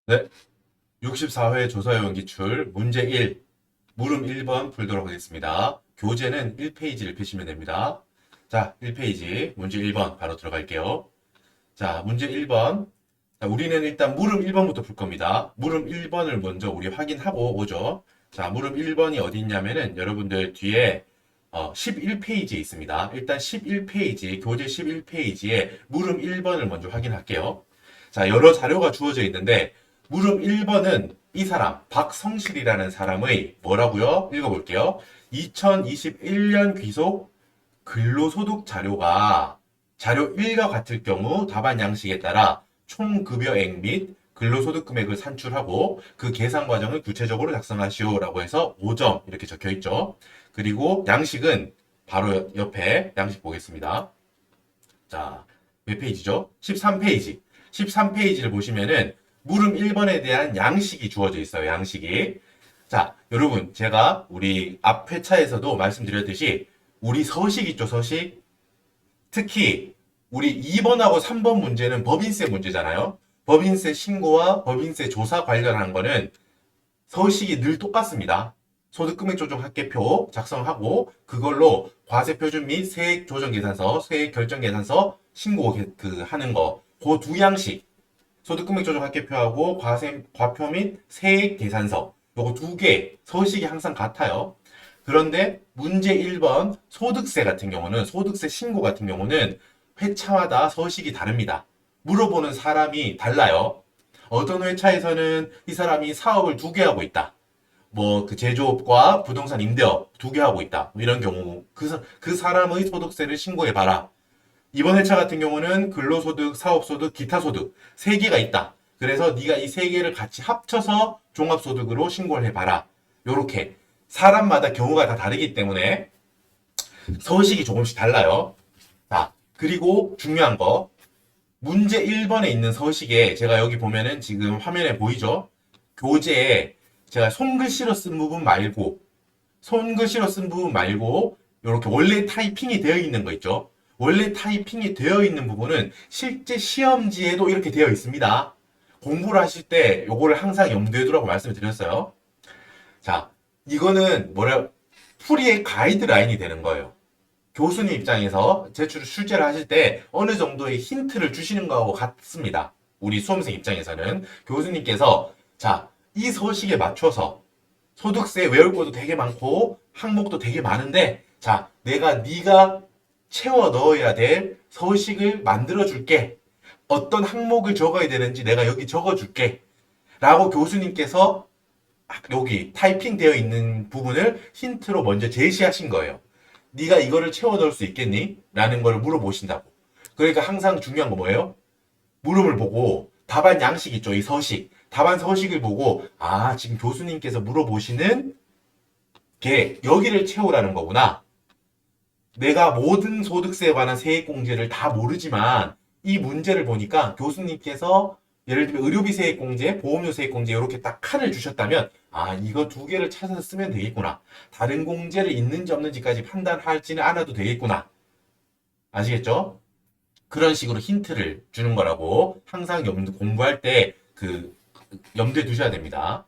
네, 64회 조사요원 기출 문제 1, 물음 1번 풀도록 하겠습니다. 교재는 1페이지를 펴시면 됩니다. 자, 1페이지 문제 1번 바로 들어갈게요. 자, 문제 1번. 자, 우리는 일단 물음 1번부터 풀 겁니다. 물음 1번을 먼저 우리 확인하고 오죠. 자, 물음 1번이 어디 있냐면은 여러분들 뒤에 11페이지에 있습니다. 일단 11페이지, 교재 11페이지에 물음 1번을 먼저 확인할게요. 자, 여러 자료가 주어져 있는데 물음 1번은 이 사람 박성실이라는 사람의 뭐라고요? 읽어볼게요. 2021년 귀속 근로소득 자료가 자료 1과 같을 경우 답안 양식에 따라 총 급여액 및 근로소득 금액을 산출하고 그 계산 과정을 구체적으로 작성하시오라고 해서 5점 이렇게 적혀 있죠. 그리고 양식은 바로 옆에 양식 보겠습니다. 자, 몇 페이지죠? 13페이지. 13페이지를 보시면은 물음 1번에 대한 양식이 주어져 있어요. 양식이. 자, 여러분, 제가 우리 앞 회차에서도 말씀드렸듯이 우리 서식 있죠, 서식? 특히 우리 2번하고 3번 문제는 법인세 문제잖아요. 법인세 신고와 법인세 조사 관련한 거는 서식이 늘 똑같습니다. 소득금액 조정 합계표 작성하고 그걸로 과세 표준 및 세액 조정 계산서, 세액 결정 계산서 신고 하는 거. 그 두 양식. 소득금액 조정 합계표하고 과표 및 세액 계산서. 요거 두 개 서식이 항상 같아요. 그런데 문제 1번 소득세 같은 경우는 소득세 신고 같은 경우는 회차마다 서식이 다릅니다. 물어보는 사람이 달라요. 어떤 회차에서는 이 사람이 사업을 두 개 하고 있다. 뭐 그 제조업과 부동산 임대업 두 개 하고 있다. 뭐 이런 경우 그 사람의 소득세를 신고해 봐라. 이번 회차 같은 경우는 근로소득, 사업소득, 기타소득 세 개가 있다. 그래서 네가 이 세 개를 같이 합쳐서 종합소득으로 신고를 해봐라. 요렇게 사람마다 경우가 다 다르기 때문에 서식이 조금씩 달라요. 자, 그리고 중요한 거 문제 1번에 있는 서식에 제가 여기 보면은 지금 화면에 보이죠? 교재에 제가 손글씨로 쓴 부분 말고 손글씨로 쓴 부분 말고 이렇게 원래 타이핑이 되어 있는 거 있죠? 원래 타이핑이 되어 있는 부분은 실제 시험지에도 이렇게 되어 있습니다. 공부를 하실 때 요거를 항상 염두에 두라고 말씀을 드렸어요. 자, 이거는 풀이의 가이드라인이 되는 거예요. 교수님 입장에서 제출 출제를 하실 때 어느 정도의 힌트를 주시는 거하고 같습니다. 우리 수험생 입장에서는 교수님께서 자, 이 서식에 맞춰서 소득세 외울 것도 되게 많고 항목도 되게 많은데 자, 네가 채워 넣어야 될 서식을 만들어 줄게. 어떤 항목을 적어야 되는지 내가 여기 적어 줄게. 라고 교수님께서 여기 타이핑 되어 있는 부분을 힌트로 먼저 제시하신 거예요. 네가 이거를 채워 넣을 수 있겠니? 라는 걸 물어보신다고. 그러니까 항상 중요한 거 뭐예요? 물음을 보고 답안 양식 있죠. 이 서식. 답안 서식을 보고 아, 지금 교수님께서 물어보시는 게 여기를 채우라는 거구나. 내가 모든 소득세에 관한 세액공제를 다 모르지만 이 문제를 보니까 교수님께서 예를 들면 의료비 세액공제, 보험료 세액공제 이렇게 딱 칸을 주셨다면 아, 이거 두 개를 찾아서 쓰면 되겠구나. 다른 공제를 있는지 없는지까지 판단하지는 않아도 되겠구나. 아시겠죠? 그런 식으로 힌트를 주는 거라고 항상 공부할 때 염두에 두셔야 됩니다.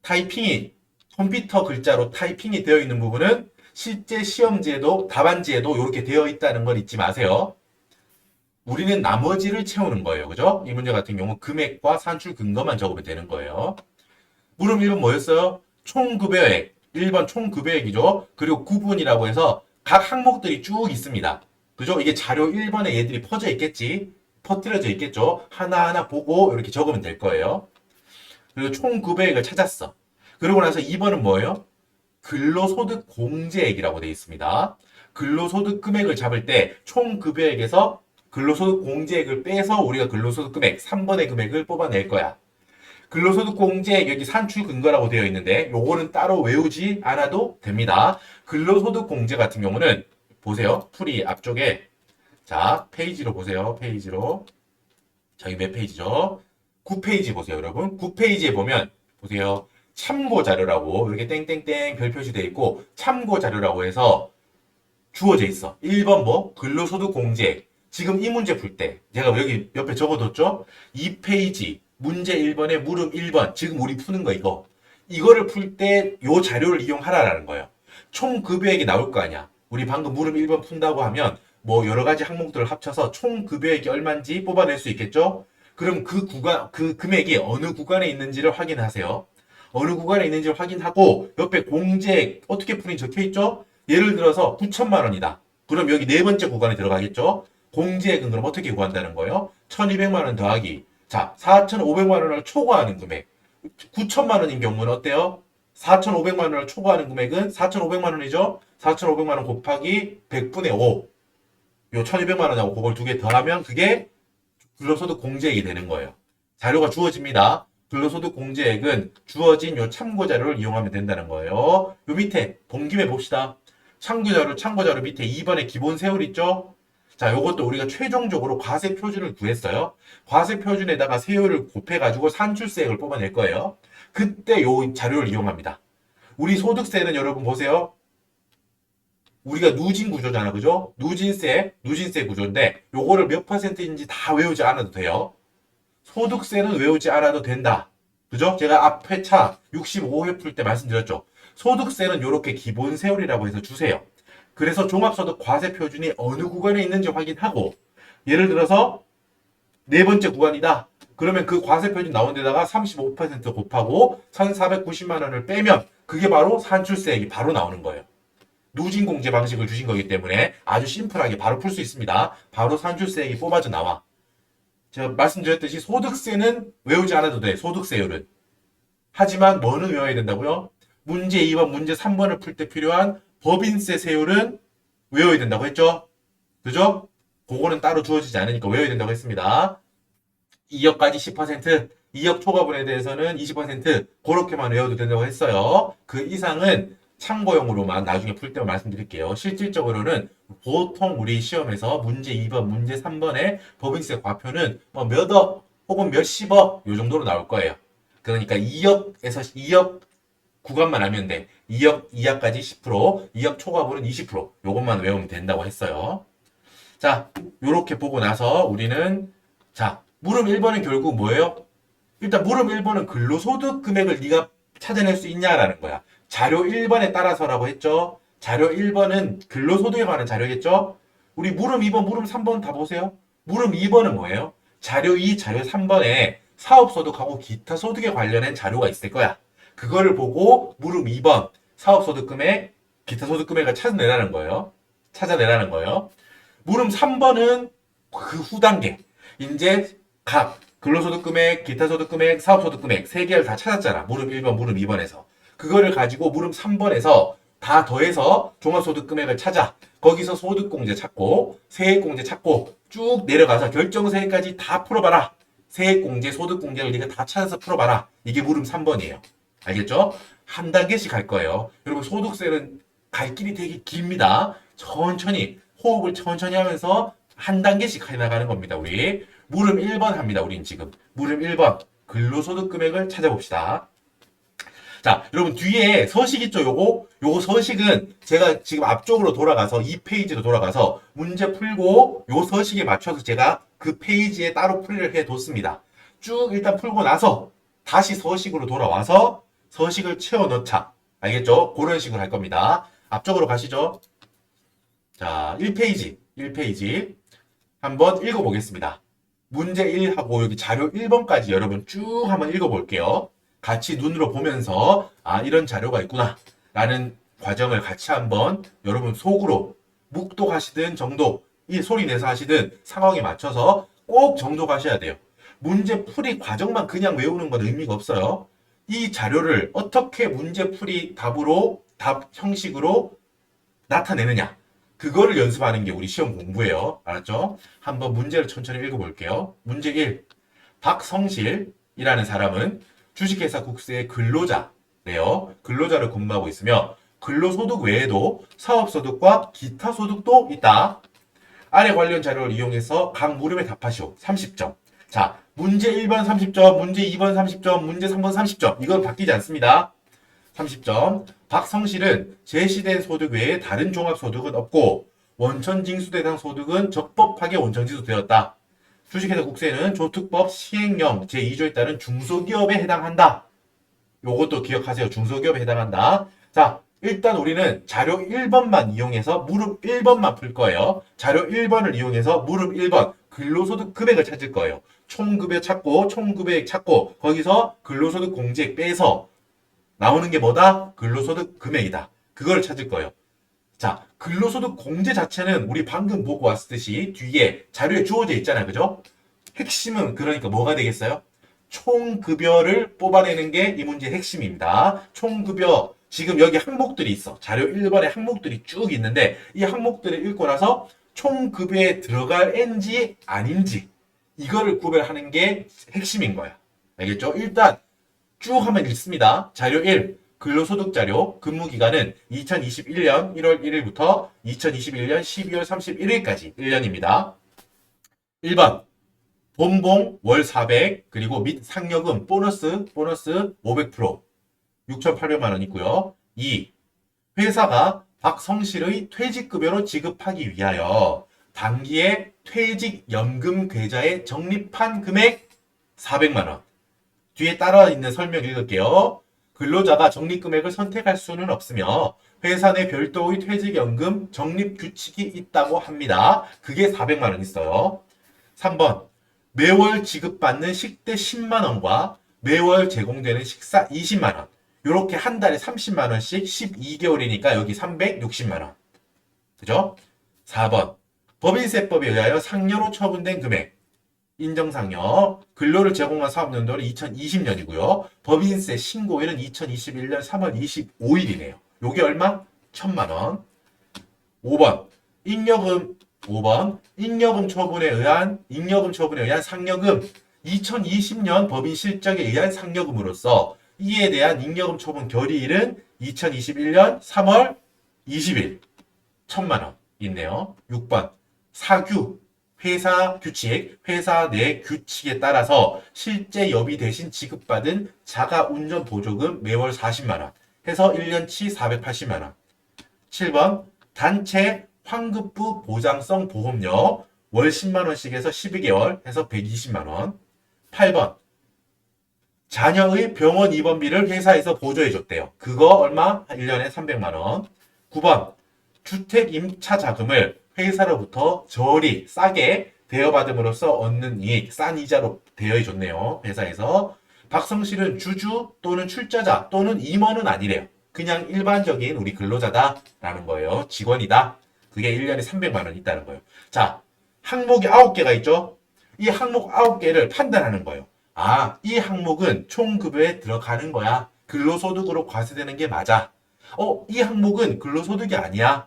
타이핑이 컴퓨터 글자로 타이핑이 되어 있는 부분은 실제 시험지에도 답안지에도 이렇게 되어 있다는 걸 잊지 마세요. 우리는 나머지를 채우는 거예요. 그죠? 이 문제 같은 경우 금액과 산출 근거만 적으면 되는 거예요. 물음 1번 뭐였어요? 총급여액. 1번 총급여액이죠. 그리고 구분이라고 해서 각 항목들이 쭉 있습니다. 그죠? 이게 자료 1번에 얘들이 퍼져 있겠지? 퍼뜨려져 있겠죠? 하나하나 보고 이렇게 적으면 될 거예요. 그리고 총급여액을 찾았어. 그러고 나서 2번은 뭐예요? 근로소득 공제액이라고 되어 있습니다. 근로소득 금액을 잡을 때 총급여액에서 근로소득 공제액을 빼서 우리가 근로소득 금액 3번의 금액을 뽑아낼 거야. 근로소득 공제액 여기 산출 근거라고 되어 있는데 요거는 따로 외우지 않아도 됩니다. 근로소득 공제 같은 경우는 보세요. 풀이 앞쪽에 자 페이지로 보세요. 페이지로 저희 몇 페이지죠? 9페이지 보세요, 여러분. 9페이지에 보면 보세요. 참고 자료라고 이렇게 땡땡땡 별 표시되어 있고 참고 자료라고 해서 주어져 있어. 1번 뭐? 근로소득 공제. 지금 이 문제 풀 때 제가 여기 옆에 적어뒀죠? 2페이지 문제 1번에 물음 1번. 지금 우리 푸는 거 이거. 이거를 풀 때 요 자료를 이용하라라는 거예요. 총 급여액이 나올 거 아니야. 우리 방금 물음 1번 푼다고 하면 뭐 여러 가지 항목들을 합쳐서 총 급여액이 얼마인지 뽑아낼 수 있겠죠? 그럼 그 금액이 어느 구간에 있는지를 확인하세요. 어느 구간에 있는지를 확인하고 옆에 공제액 어떻게 풀이 적혀 있죠? 예를 들어서 9천만 원이다. 그럼 여기 네 번째 구간에 들어가겠죠? 공제액은 그럼 어떻게 구한다는 거예요? 1200만 원 더하기. 자, 4,500만 원을 초과하는 금액. 9천만 원인 경우는 어때요? 4,500만 원을 초과하는 금액은 4,500만 원이죠? 4,500만 원 곱하기 100분의 5. 요 1,200만 원하고 그걸 두 개 더하면 그게 근로소득 공제액이 되는 거예요. 자료가 주어집니다. 근로소득 공제액은 주어진 요 참고자료를 이용하면 된다는 거예요. 요 밑에 본 김에 봅시다. 참고자료 밑에 2번에 기본 세율 있죠? 자, 요것도 우리가 최종적으로 과세 표준을 구했어요. 과세 표준에다가 세율을 곱해가지고 산출세액을 뽑아낼 거예요. 그때 요 자료를 이용합니다. 우리 소득세는 여러분 보세요. 우리가 누진 구조잖아, 그죠? 누진세 구조인데 요거를 몇 퍼센트인지 다 외우지 않아도 돼요. 소득세는 외우지 않아도 된다. 그죠? 제가 앞 회차 65회 풀 때 말씀드렸죠. 소득세는 이렇게 기본 세율이라고 해서 주세요. 그래서 종합소득 과세 표준이 어느 구간에 있는지 확인하고 예를 들어서 네 번째 구간이다. 그러면 그 과세 표준 나온 데다가 35% 곱하고 1,490만 원을 빼면 그게 바로 산출세액이 바로 나오는 거예요. 누진공제 방식을 주신 거기 때문에 아주 심플하게 바로 풀 수 있습니다. 바로 산출세액이 뽑아져 나와. 제가 말씀드렸듯이 소득세는 외우지 않아도 돼. 소득세율은. 하지만 뭐는 외워야 된다고요? 문제 2번, 문제 3번을 풀 때 필요한 법인세 세율은 외워야 된다고 했죠? 그죠? 그거는 따로 주어지지 않으니까 외워야 된다고 했습니다. 2억까지 10%, 2억 초과분에 대해서는 20% 그렇게만 외워도 된다고 했어요. 그 이상은 참고용으로만 나중에 풀 때만 말씀드릴게요. 실질적으로는 보통 우리 시험에서 문제 2번, 문제 3번의 법인세 과표는 뭐 몇억 혹은 몇십억 요 정도로 나올 거예요. 그러니까 2억에서 2억 구간만 하면 돼. 2억 이하까지 10%, 2억 초과분은 20%. 요것만 외우면 된다고 했어요. 자, 요렇게 보고 나서 우리는 자, 물음 1번은 결국 뭐예요? 일단 물음 1번은 근로소득 금액을 네가 찾아낼 수 있냐라는 거야. 자료 1번에 따라서라고 했죠. 자료 1번은 근로소득에 관한 자료겠죠. 우리 물음 2번, 물음 3번 다 보세요. 물음 2번은 뭐예요? 자료 2, 자료 3번에 사업소득하고 기타 소득에 관련된 자료가 있을 거야. 그거를 보고 물음 2번 사업소득 금액, 기타 소득 금액을 찾아내라는 거예요. 물음 3번은 그 후 단계. 이제 각 근로소득 금액, 기타 소득 금액, 사업소득 금액 세 개를 다 찾았잖아. 물음 1번, 물음 2번에서. 그거를 가지고 물음 3번에서 다 더해서 종합소득 금액을 찾아. 거기서 소득공제 찾고 세액공제 찾고 쭉 내려가서 결정세액까지 다 풀어봐라. 세액공제, 소득공제를 네가 다 찾아서 풀어봐라. 이게 물음 3번이에요. 알겠죠? 한 단계씩 갈 거예요. 여러분 소득세는 갈 길이 되게 깁니다. 천천히 호흡을 천천히 하면서 한 단계씩 해나가는 겁니다. 우리 물음 1번 합니다. 우린 지금 물음 1번 근로소득 금액을 찾아봅시다. 자, 여러분 뒤에 서식 있죠? 요거 서식은 제가 지금 앞쪽으로 돌아가서 2페이지로 돌아가서 문제 풀고 요 서식에 맞춰서 제가 그 페이지에 따로 풀이를 해뒀습니다. 쭉 일단 풀고 나서 다시 서식으로 돌아와서 서식을 채워 넣자. 알겠죠? 그런 식으로 할 겁니다. 앞쪽으로 가시죠. 자, 1페이지 한번 읽어보겠습니다. 문제 1하고 여기 자료 1번까지 여러분 쭉 한번 읽어볼게요. 같이 눈으로 보면서 아 이런 자료가 있구나 라는 과정을 같이 한번 여러분 속으로 묵독하시든 정독 이 소리 내서 하시든 상황에 맞춰서 꼭 정독하셔야 돼요. 문제 풀이 과정만 그냥 외우는 건 의미가 없어요. 이 자료를 어떻게 문제 풀이 답 형식으로 나타내느냐 그거를 연습하는 게 우리 시험 공부예요. 알았죠? 한번 문제를 천천히 읽어볼게요. 문제 1. 박성실이라는 사람은 주식회사 국세의 근로자래요. 근로자를 근무하고 있으며 근로소득 외에도 사업소득과 기타 소득도 있다. 아래 관련 자료를 이용해서 각 물음에 답하시오. 30점. 자, 문제 1번 30점, 문제 2번 30점, 문제 3번 30점. 이건 바뀌지 않습니다. 30점. 박성실은 제시된 소득 외에 다른 종합소득은 없고 원천징수 대상 소득은 적법하게 원천징수되었다. 주식회사 국세는 조특법 시행령 제2조에 따른 중소기업에 해당한다. 요것도 기억하세요. 중소기업에 해당한다. 자, 일단 우리는 자료 1번만 이용해서 무릎 1번만 풀 거예요. 자료 1번을 이용해서 무릎 1번 근로소득 금액을 찾을 거예요. 총급여 찾고 총급여액 찾고 거기서 근로소득 공제액 빼서 나오는 게 뭐다? 근로소득 금액이다. 그걸 찾을 거예요. 자, 근로소득 공제 자체는 우리 방금 보고 왔듯이 뒤에 자료에 주어져 있잖아요. 그죠? 핵심은 그러니까 뭐가 되겠어요? 총급여를 뽑아내는 게 이 문제의 핵심입니다. 총급여, 지금 여기 항목들이 있어. 자료 1번에 항목들이 쭉 있는데 이 항목들을 읽고 나서 총급여에 들어갈 인지 아닌지 이거를 구별하는 게 핵심인 거야. 알겠죠? 일단 쭉 한번 읽습니다. 자료 1. 근로소득 자료 근무기간은 2021년 1월 1일부터 2021년 12월 31일까지 1년입니다. 1번 본봉 월 400 그리고 및 상여금 보너스 500% 6,800만 원 있고요. 2. 회사가 박성실의 퇴직급여로 지급하기 위하여 단기에 퇴직연금 계좌에 적립한 금액 400만 원. 뒤에 따라 있는 설명 읽을게요. 근로자가 적립금액을 선택할 수는 없으며 회사 내 별도의 퇴직연금 적립 규칙이 있다고 합니다. 그게 400만 원 있어요. 3번 매월 지급받는 식대 10만 원과 매월 제공되는 식사 20만 원. 이렇게 한 달에 30만 원씩 12개월이니까 여기 360만 원. 그죠? 4번 법인세법에 의하여 상여로 처분된 금액. 인정상여. 근로를 제공한 사업연도는 2020년이고요. 법인세 신고일은 2021년 3월 25일이네요. 요게 얼마? 1,000만 원. 5번. 잉여금 처분에 의한 상여금. 2020년 법인 실적에 의한 상여금으로서 이에 대한 잉여금 처분 결의일은 2021년 3월 20일. 1,000만 원 있네요. 6번. 사규. 회사 규칙, 회사 내 규칙에 따라서 실제 여비 대신 지급받은 자가운전 보조금 매월 40만 원 해서 1년치 480만 원. 7번 단체 환급부 보장성 보험료 월 10만 원씩 해서 12개월 해서 120만 원. 8번 자녀의 병원 입원비를 회사에서 보조해 줬대요. 그거 얼마? 1년에 300만 원. 9번 주택 임차 자금을 회사로부터 저리 싸게 대여받음으로써 얻는 이익, 싼 이자로 대여해줬네요. 회사에서. 박성실은 주주 또는 출자자 또는 임원은 아니래요. 그냥 일반적인 우리 근로자다라는 거예요. 직원이다. 그게 1년에 300만 원 있다는 거예요. 자, 항목이 9개가 있죠? 이 항목 9개를 판단하는 거예요. 아, 이 항목은 총급여에 들어가는 거야. 근로소득으로 과세되는 게 맞아. 이 항목은 근로소득이 아니야.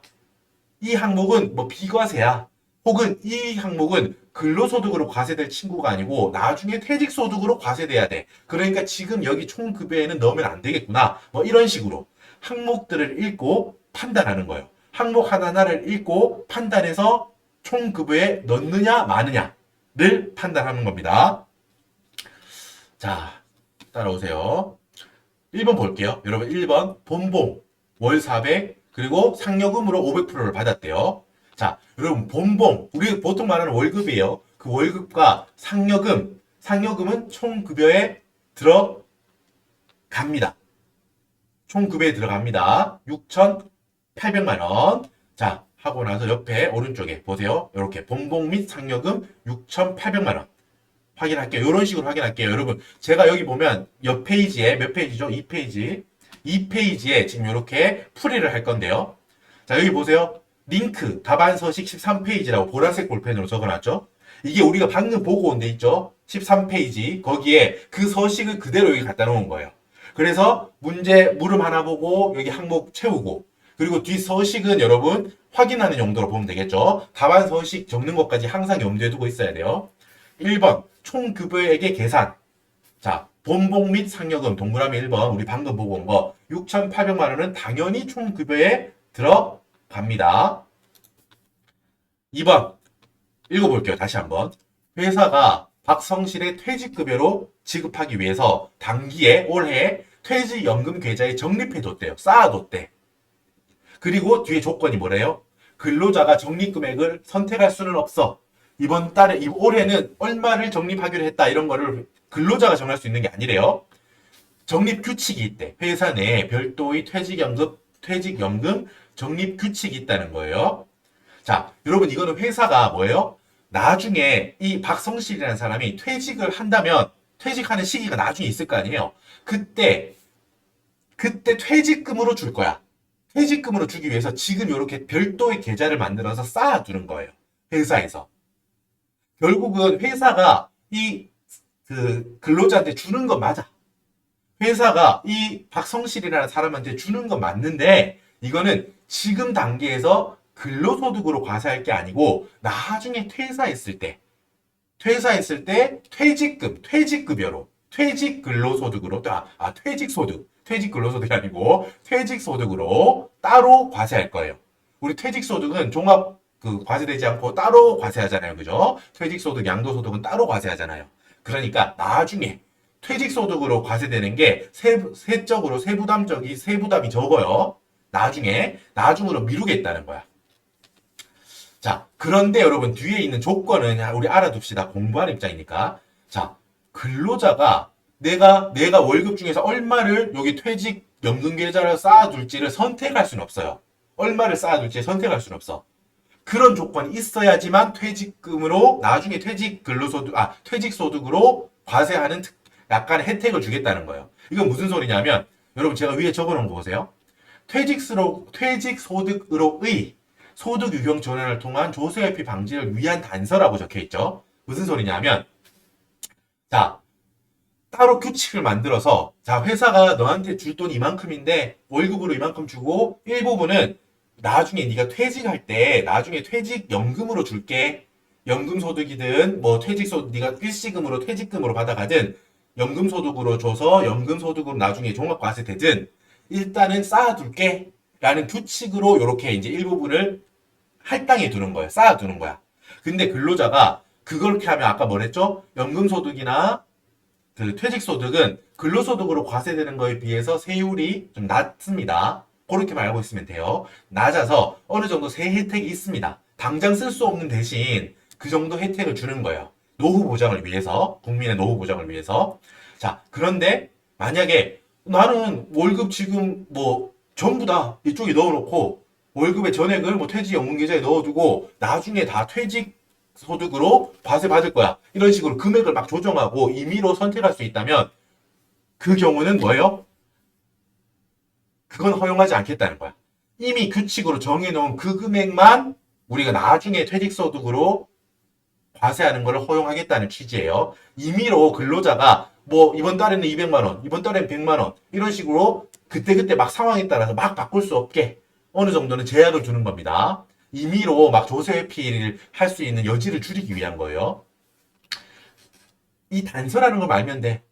이 항목은 뭐 비과세야. 혹은 이 항목은 근로소득으로 과세될 친구가 아니고 나중에 퇴직소득으로 과세돼야 돼. 그러니까 지금 여기 총급여에는 넣으면 안 되겠구나. 뭐 이런 식으로 항목들을 읽고 판단하는 거예요. 항목 하나하나를 읽고 판단해서 총급여에 넣느냐 마느냐를 판단하는 겁니다. 자, 따라오세요. 1번 볼게요. 여러분 1번 본봉 월 400 그리고 상여금으로 500%를 받았대요. 자, 여러분 본봉 우리 보통 말하는 월급이에요. 그 월급과 상여금은 총급여에 들어갑니다. 총급여에 들어갑니다. 6,800만 원. 자, 하고 나서 옆에 오른쪽에 보세요. 이렇게 본봉 및 상여금 6,800만 원. 확인할게요. 이런 식으로 확인할게요. 여러분, 제가 여기 보면 옆 페이지에 몇 페이지죠? 2페이지. 2페이지에 지금 이렇게 풀이를 할 건데요. 자, 여기 보세요. 링크, 답안 서식 13페이지라고 보라색 볼펜으로 적어놨죠? 이게 우리가 방금 보고 온 데 있죠? 13페이지. 거기에 그 서식을 그대로 여기 갖다 놓은 거예요. 그래서 문제, 물음 하나 보고 여기 항목 채우고 그리고 뒤 서식은 여러분 확인하는 용도로 보면 되겠죠? 답안 서식 적는 것까지 항상 염두에 두고 있어야 돼요. 1번, 총급여액의 계산. 자, 본봉 및 상여금 동그라미 1번 우리 방금 보고 온 거 6,800만 원은 당연히 총급여에 들어갑니다. 2번 읽어볼게요. 다시 한번. 회사가 박성실의 퇴직급여로 지급하기 위해서 단기에 올해 퇴직연금 계좌에 적립해뒀대요. 쌓아뒀대. 그리고 뒤에 조건이 뭐래요? 근로자가 적립금액을 선택할 수는 없어. 이번 달에, 올해는 얼마를 적립하기로 했다. 이런 거를 근로자가 정할 수 있는 게 아니래요. 적립 규칙이 있대. 회사 내에 별도의 퇴직연금 적립 규칙이 있다는 거예요. 자, 여러분 이거는 회사가 뭐예요? 나중에 이 박성실이라는 사람이 퇴직을 한다면 퇴직하는 시기가 나중에 있을 거 아니에요. 그때 퇴직금으로 줄 거야. 퇴직금으로 주기 위해서 지금 이렇게 별도의 계좌를 만들어서 쌓아두는 거예요. 회사에서. 결국은 회사가 이 근로자한테 주는 건 맞아. 회사가 이 박성실이라는 사람한테 주는 건 맞는데 이거는 지금 단계에서 근로소득으로 과세할 게 아니고 나중에 퇴사했을 때 퇴직급여로 퇴직근로소득으로 퇴직근로소득이 아니고 퇴직소득으로 따로 과세할 거예요. 우리 퇴직소득은 종합 과세되지 않고 따로 과세하잖아요. 그죠? 퇴직소득, 양도소득은 따로 과세하잖아요. 그러니까 나중에 퇴직소득으로 과세되는 게 세부담이 적어요. 나중으로 미루겠다는 거야. 자, 그런데 여러분 뒤에 있는 조건은 우리 알아둡시다. 공부하는 입장이니까. 자, 근로자가 내가 월급 중에서 얼마를 여기 퇴직연금 계좌를 쌓아둘지를 선택할 수는 없어요. 얼마를 쌓아둘지 선택할 수는 없어. 그런 조건이 있어야지만 퇴직금으로 나중에 퇴직소득으로 과세하는 약간의 혜택을 주겠다는 거예요. 이건 무슨 소리냐면 여러분 제가 위에 적어놓은 거 보세요. 퇴직소득으로의 소득 유형 전환을 통한 조세회피 방지를 위한 단서라고 적혀있죠. 무슨 소리냐면 자 따로 규칙을 만들어서 자 회사가 너한테 줄 돈 이만큼인데 월급으로 이만큼 주고 일부분은 나중에 네가 퇴직할 때 나중에 퇴직연금으로 줄게. 연금소득이든 뭐 퇴직소득 네가 일시금으로 퇴직금으로 받아가든 연금소득으로 줘서 연금소득으로 나중에 종합과세 되든 일단은 쌓아둘게 라는 규칙으로 이렇게 이제 일부분을 할당해 두는 거예요. 쌓아두는 거야. 근데 근로자가 그렇게 하면 아까 뭐랬죠? 연금소득이나 퇴직소득은 근로소득으로 과세되는 거에 비해서 세율이 좀 낮습니다. 그렇게만 알고 있으면 돼요. 낮아서 어느 정도 세 혜택이 있습니다. 당장 쓸 수 없는 대신 그 정도 혜택을 주는 거예요. 노후 보장을 위해서, 국민의 노후 보장을 위해서. 자, 그런데 만약에 나는 월급 지금 뭐 전부 다 이쪽에 넣어놓고 월급의 전액을 뭐 퇴직연금 계좌에 넣어두고 나중에 다 퇴직 소득으로 과세 받을 거야. 이런 식으로 금액을 막 조정하고 임의로 선택할 수 있다면 그 경우는 뭐예요? 그건 허용하지 않겠다는 거야. 이미 규칙으로 정해놓은 그 금액만 우리가 나중에 퇴직소득으로 과세하는 걸 허용하겠다는 취지예요. 임의로 근로자가 뭐 이번 달에는 200만 원, 이번 달에는 100만 원 이런 식으로 그때그때 막 상황에 따라서 막 바꿀 수 없게 어느 정도는 제약을 두는 겁니다. 임의로 막 조세 회피를 할 수 있는 여지를 줄이기 위한 거예요. 이 단서라는 걸 알면 돼.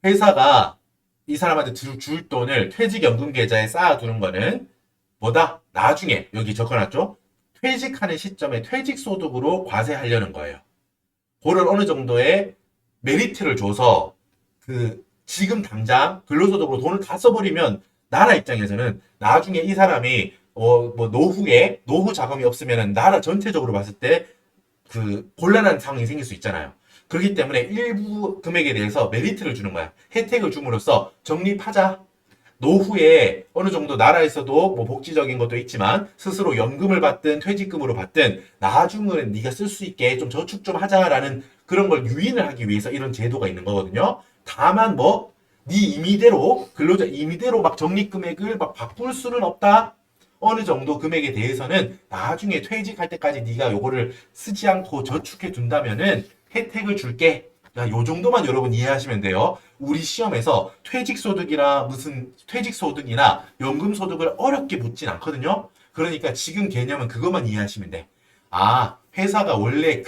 회사가 이 사람한테 줄 돈을 퇴직연금 계좌에 쌓아두는 거는 뭐다? 나중에 여기 적어놨죠? 퇴직하는 시점에 퇴직소득으로 과세하려는 거예요. 그걸 어느 정도의 메리트를 줘서 지금 당장 근로소득으로 돈을 다 써버리면 나라 입장에서는 나중에 이 사람이 뭐 노후 자금이 없으면 나라 전체적으로 봤을 때 곤란한 상황이 생길 수 있잖아요. 그렇기 때문에 일부 금액에 대해서 메리트를 주는 거야. 혜택을 줌으로써 적립하자. 노후에 어느 정도 나라에서도 뭐 복지적인 것도 있지만 스스로 연금을 받든 퇴직금으로 받든 나중에 네가 쓸 수 있게 좀 저축 좀 하자라는 그런 걸 유인을 하기 위해서 이런 제도가 있는 거거든요. 다만 뭐 네 임의대로 근로자 임의대로 막 적립 금액을 막 바꿀 수는 없다. 어느 정도 금액에 대해서는 나중에 퇴직할 때까지 네가 요거를 쓰지 않고 저축해 둔다면은 혜택을 줄게. 야, 요 정도만 여러분 이해하시면 돼요. 우리 시험에서 퇴직소득이나 연금소득을 어렵게 묻진 않거든요. 그러니까 지금 개념은 그것만 이해하시면 돼. 아, 회사가 원래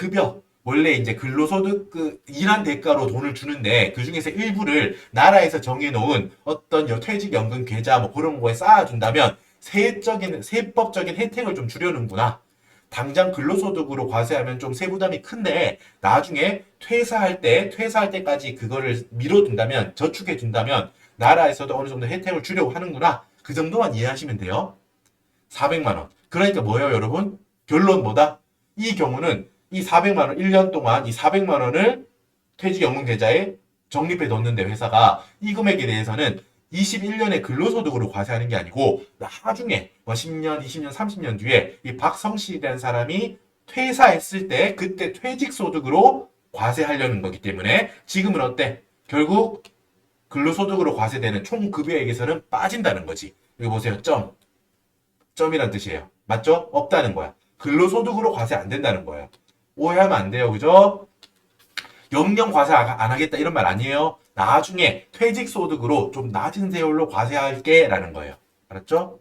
이제 근로소득 일한 대가로 돈을 주는데 그 중에서 일부를 나라에서 정해놓은 어떤 퇴직연금 계좌 뭐 그런 거에 쌓아준다면 세법적인 혜택을 좀 주려는구나. 당장 근로소득으로 과세하면 좀 세부담이 큰데 나중에 퇴사할 때까지 그거를 미뤄둔다면 저축해둔다면 나라에서도 어느 정도 혜택을 주려고 하는구나. 그 정도만 이해하시면 돼요. 400만 원. 그러니까 뭐예요, 여러분? 결론 뭐다? 이 경우는 이 400만 원, 1년 동안 이 400만 원을 퇴직연금 계좌에 적립해 뒀는데 회사가 이 금액에 대해서는 21년에 근로소득으로 과세하는 게 아니고 나중에 뭐 10년, 20년, 30년 뒤에 이 박성실이라는 사람이 퇴사했을 때 그때 퇴직소득으로 과세하려는 거기 때문에 지금은 어때? 결국 근로소득으로 과세되는 총 급여액에서는 빠진다는 거지. 여기 보세요. 점이란 뜻이에요. 맞죠? 없다는 거야. 근로소득으로 과세 안 된다는 거예요. 오해하면 안 돼요. 그죠? 영영 과세 안 하겠다 이런 말 아니에요. 나중에 퇴직소득으로 좀 낮은 세율로 과세할게 라는 거예요. 알았죠?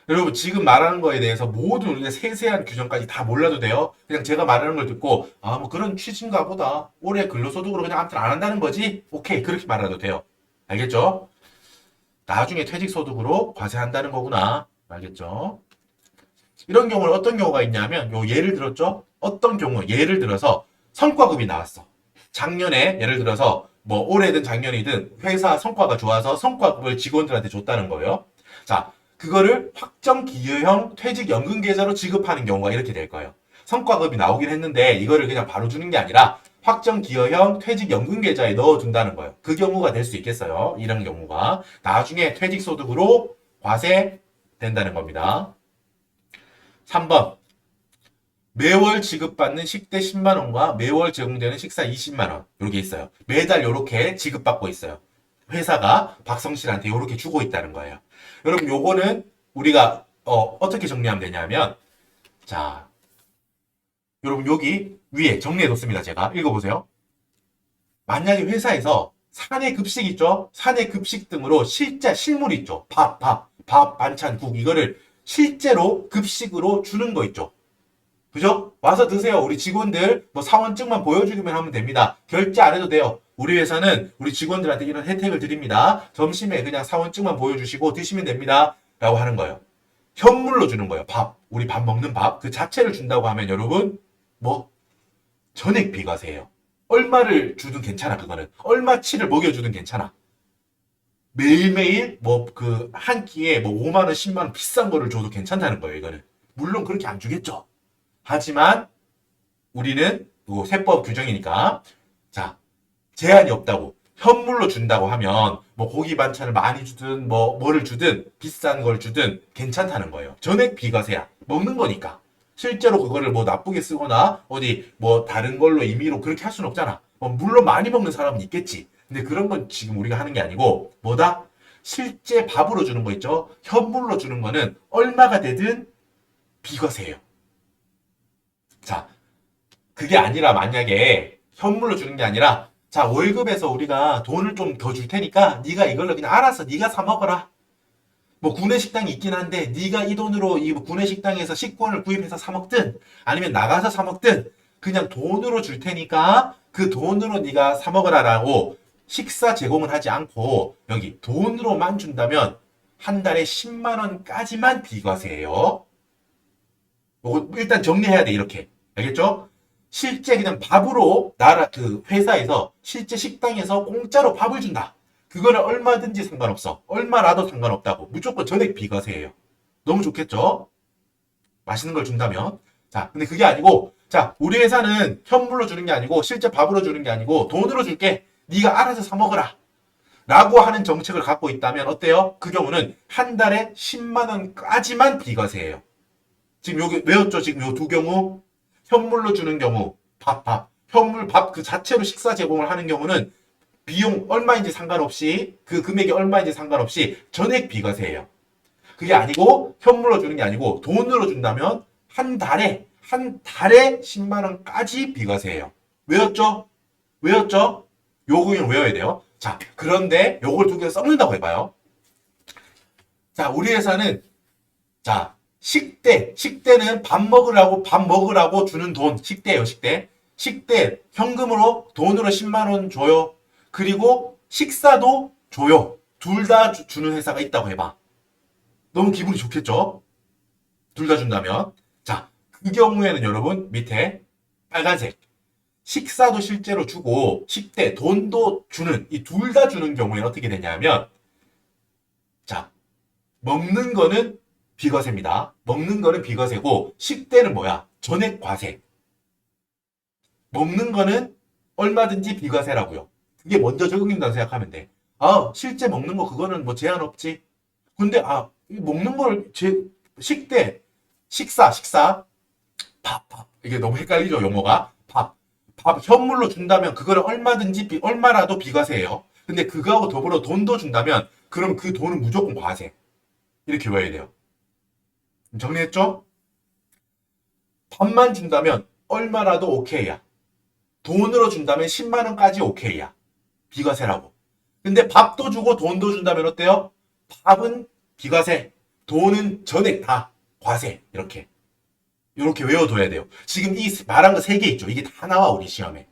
여러분 지금 말하는 거에 대해서 모든 우리가 세세한 규정까지 다 몰라도 돼요. 그냥 제가 말하는 걸 듣고 아 뭐 그런 취지인가 보다. 올해 근로소득으로 그냥 아무튼 안 한다는 거지? 오케이 그렇게 말해도 돼요. 알겠죠? 나중에 퇴직소득으로 과세한다는 거구나. 알겠죠? 이런 경우는 어떤 경우가 있냐면 요 예를 들었죠? 어떤 경우 예를 들어서 성과급이 나왔어. 작년에 예를 들어서 뭐 올해든 작년이든 회사 성과가 좋아서 성과급을 직원들한테 줬다는 거예요. 자, 그거를 확정 기여형 퇴직연금 계좌로 지급하는 경우가 이렇게 될 거예요. 성과급이 나오긴 했는데 이거를 그냥 바로 주는 게 아니라 확정 기여형 퇴직연금 계좌에 넣어둔다는 거예요. 그 경우가 될 수 있겠어요. 이런 경우가 나중에 퇴직소득으로 과세된다는 겁니다. 3번 매월 지급받는 식대 10만 원과 매월 제공되는 식사 20만 원 이렇게 있어요. 매달 이렇게 지급받고 있어요. 회사가 박성실한테 이렇게 주고 있다는 거예요. 여러분 요거는 우리가 어떻게 정리하면 되냐면 자 여러분 여기 위에 정리해뒀습니다. 제가 읽어보세요. 만약에 회사에서 사내 급식 있죠? 사내 급식 등으로 실제 실물 있죠? 밥, 반찬, 국 이거를 실제로 급식으로 주는 거 있죠? 그죠? 와서 드세요. 우리 직원들 뭐 사원증만 보여주기만 하면 됩니다. 결제 안 해도 돼요. 우리 회사는 우리 직원들한테 이런 혜택을 드립니다. 점심에 그냥 사원증만 보여주시고 드시면 됩니다. 라고 하는 거예요. 현물로 주는 거예요. 밥. 우리 밥 먹는 밥. 그 자체를 준다고 하면 여러분 뭐 전액 비과세예요. 얼마를 주든 괜찮아. 그거는. 얼마치를 먹여주든 괜찮아. 매일매일 뭐 그 한 끼에 뭐 5만 원, 10만 원 비싼 거를 줘도 괜찮다는 거예요. 이거는. 물론 그렇게 안 주겠죠. 하지만 우리는 이거 세법 규정이니까 자 제한이 없다고 현물로 준다고 하면 뭐 고기 반찬을 많이 주든 뭐를 주든 비싼 걸 주든 괜찮다는 거예요. 전액 비과세야. 먹는 거니까. 실제로 그거를 뭐 나쁘게 쓰거나 어디 뭐 다른 걸로 임의로 그렇게 할 수는 없잖아. 물론 많이 먹는 사람은 있겠지. 근데 그런 건 지금 우리가 하는 게 아니고 뭐다? 실제 밥으로 주는 거 있죠? 현물로 주는 거는 얼마가 되든 비과세예요. 자, 그게 아니라 만약에 현물로 주는 게 아니라 자, 월급에서 우리가 돈을 좀 더 줄 테니까 네가 이걸로 그냥 알아서 네가 사 먹어라. 뭐 구내식당이 있긴 한데 네가 이 돈으로 이 구내식당에서 식권을 구입해서 사 먹든 아니면 나가서 사 먹든 그냥 돈으로 줄 테니까 그 돈으로 네가 사 먹으라라고 식사 제공을 하지 않고 여기 돈으로만 준다면 한 달에 10만 원까지만 비과세예요. 요거 일단 정리해야 돼 이렇게. 알겠죠? 실제 그냥 밥으로 그 회사에서 실제 식당에서 공짜로 밥을 준다. 그거는 얼마든지 상관없어. 얼마라도 상관없다고. 무조건 전액 비과세예요. 너무 좋겠죠? 맛있는 걸 준다면. 자, 근데 그게 아니고 자, 우리 회사는 현물로 주는 게 아니고 실제 밥으로 주는 게 아니고 돈으로 줄게. 네가 알아서 사 먹어라. 라고 하는 정책을 갖고 있다면 어때요? 그 경우는 한 달에 10만 원까지만 비과세예요. 지금 여기 외웠죠? 지금 요 두 경우 현물로 주는 경우 현물 밥 그 자체로 식사 제공을 하는 경우는 비용 얼마인지 상관없이 그 금액이 얼마인지 상관없이 전액 비과세예요. 그게 아니고 현물로 주는 게 아니고 돈으로 준다면 한 달에 10만 원까지 비과세예요. 외웠죠? 외웠죠? 요거는 외워야 돼요. 자, 그런데 요걸 두 개 섞는다고 해봐요. 자, 우리 회사는 자 식대는 밥 먹으라고 주는 돈, 식대예요, 식대. 식대, 현금으로, 돈으로 10만 원 줘요. 그리고 식사도 줘요. 둘 다 주는 회사가 있다고 해봐. 너무 기분이 좋겠죠? 둘 다 준다면. 자, 그 경우에는 여러분, 밑에 빨간색. 식사도 실제로 주고, 식대, 돈도 주는, 이 둘 다 주는 경우에는 어떻게 되냐면, 자, 먹는 거는 비과세입니다. 먹는 거는 비과세고 식대는 뭐야? 전액 과세. 먹는 거는 얼마든지 비과세라고요. 그게 먼저 적용된다고 생각하면 돼. 아, 실제 먹는 거 그거는 뭐 제한 없지. 근데 먹는 걸 식대, 식사, 밥. 이게 너무 헷갈리죠, 용어가. 밥 현물로 준다면 그거를 얼마든지 얼마라도 비과세예요. 근데 그거하고 더불어 돈도 준다면 그럼 그 돈은 무조건 과세. 이렇게 외워야 돼요. 정리했죠? 밥만 준다면 얼마라도 오케이야. 돈으로 준다면 10만 원까지 오케이야. 비과세라고. 근데 밥도 주고 돈도 준다면 어때요? 밥은 비과세, 돈은 전액 다 과세. 이렇게 외워둬야 돼요. 지금 이 말한 거 세 개 있죠. 이게 다 나와 우리 시험에.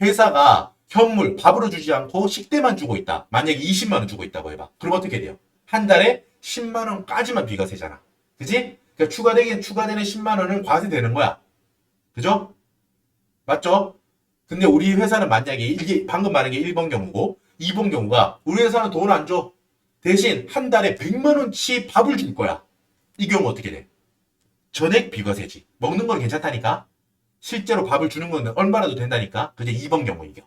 회사가 현물 밥으로 주지 않고 식대만 주고 있다. 만약에 20만 원 주고 있다고 해봐. 그럼 어떻게 돼요? 한 달에 10만 원까지만 비과세잖아. 그지? 그러니까 추가되는 10만 원은 과세되는 거야. 그죠? 맞죠? 근데 우리 회사는 만약에 이게 방금 말한 게 1번 경우고 2번 경우가 우리 회사는 돈 안 줘. 대신 한 달에 100만 원치 밥을 줄 거야. 이 경우 어떻게 돼? 전액 비과세지. 먹는 건 괜찮다니까. 실제로 밥을 주는 건 얼마라도 된다니까. 그게 2번 경우 이겨.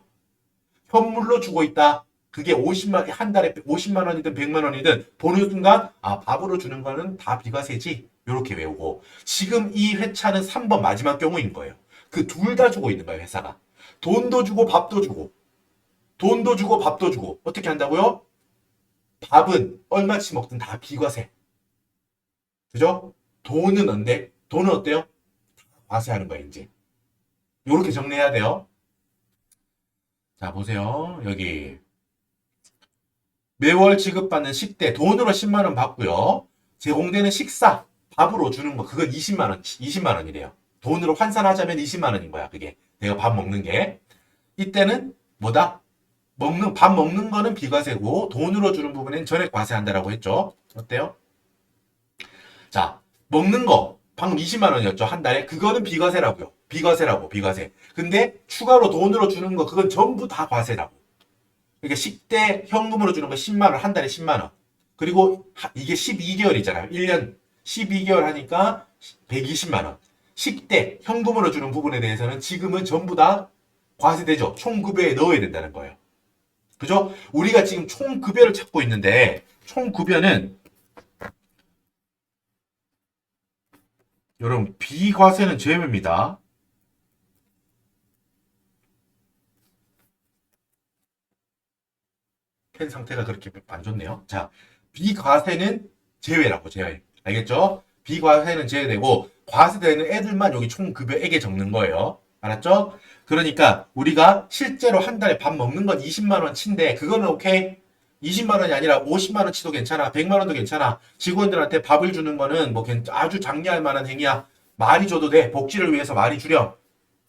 현물로 주고 있다. 그게 한 달에 50만 원이든 100만 원이든 보는 순간 밥으로 주는 거는 다 비과세지. 이렇게 외우고 지금 이 회차는 3번 마지막 경우인 거예요. 그 둘 다 주고 있는 거예요, 회사가. 돈도 주고 밥도 주고. 돈도 주고 밥도 주고. 어떻게 한다고요? 밥은 얼마치 먹든 다 비과세. 그죠? 돈은 어때요? 과세하는 거예요, 이제. 요렇게 정리해야 돼요. 자, 보세요. 여기. 매월 지급받는 식대, 돈으로 10만 원 받고요. 제공되는 식사, 밥으로 주는 거, 그건 20만 원이래요. 돈으로 환산하자면 20만 원인 거야, 그게. 내가 밥 먹는 게. 이때는 뭐다? 밥 먹는 거는 비과세고, 돈으로 주는 부분은 전액 과세한다라고 했죠. 어때요? 자, 먹는 거, 방금 20만 원이었죠, 한 달에. 그거는 비과세라고요. 비과세. 근데 추가로 돈으로 주는 거, 그건 전부 다 과세라고. 그러니까 식대 현금으로 주는 거 10만 원, 한 달에 10만 원. 그리고 이게 12개월이잖아요. 1년 12개월 하니까 120만 원. 식대 현금으로 주는 부분에 대해서는 지금은 전부 다 과세되죠. 총 급여에 넣어야 된다는 거예요. 그죠? 우리가 지금 총 급여를 찾고 있는데 총 급여는 여러분 비과세는 제외입니다. 펜 상태가 그렇게 안 좋네요. 자, 비과세는 제외라고, 제외. 알겠죠? 비과세는 제외되고, 과세되는 애들만 여기 총급여액에 적는 거예요. 알았죠? 그러니까, 우리가 실제로 한 달에 밥 먹는 건 20만 원 치인데, 그거는 오케이? 20만 원이 아니라 50만 원 치도 괜찮아. 100만 원도 괜찮아. 직원들한테 밥을 주는 거는 뭐 아주 장려할 만한 행위야. 많이 줘도 돼. 복지를 위해서 많이 주렴.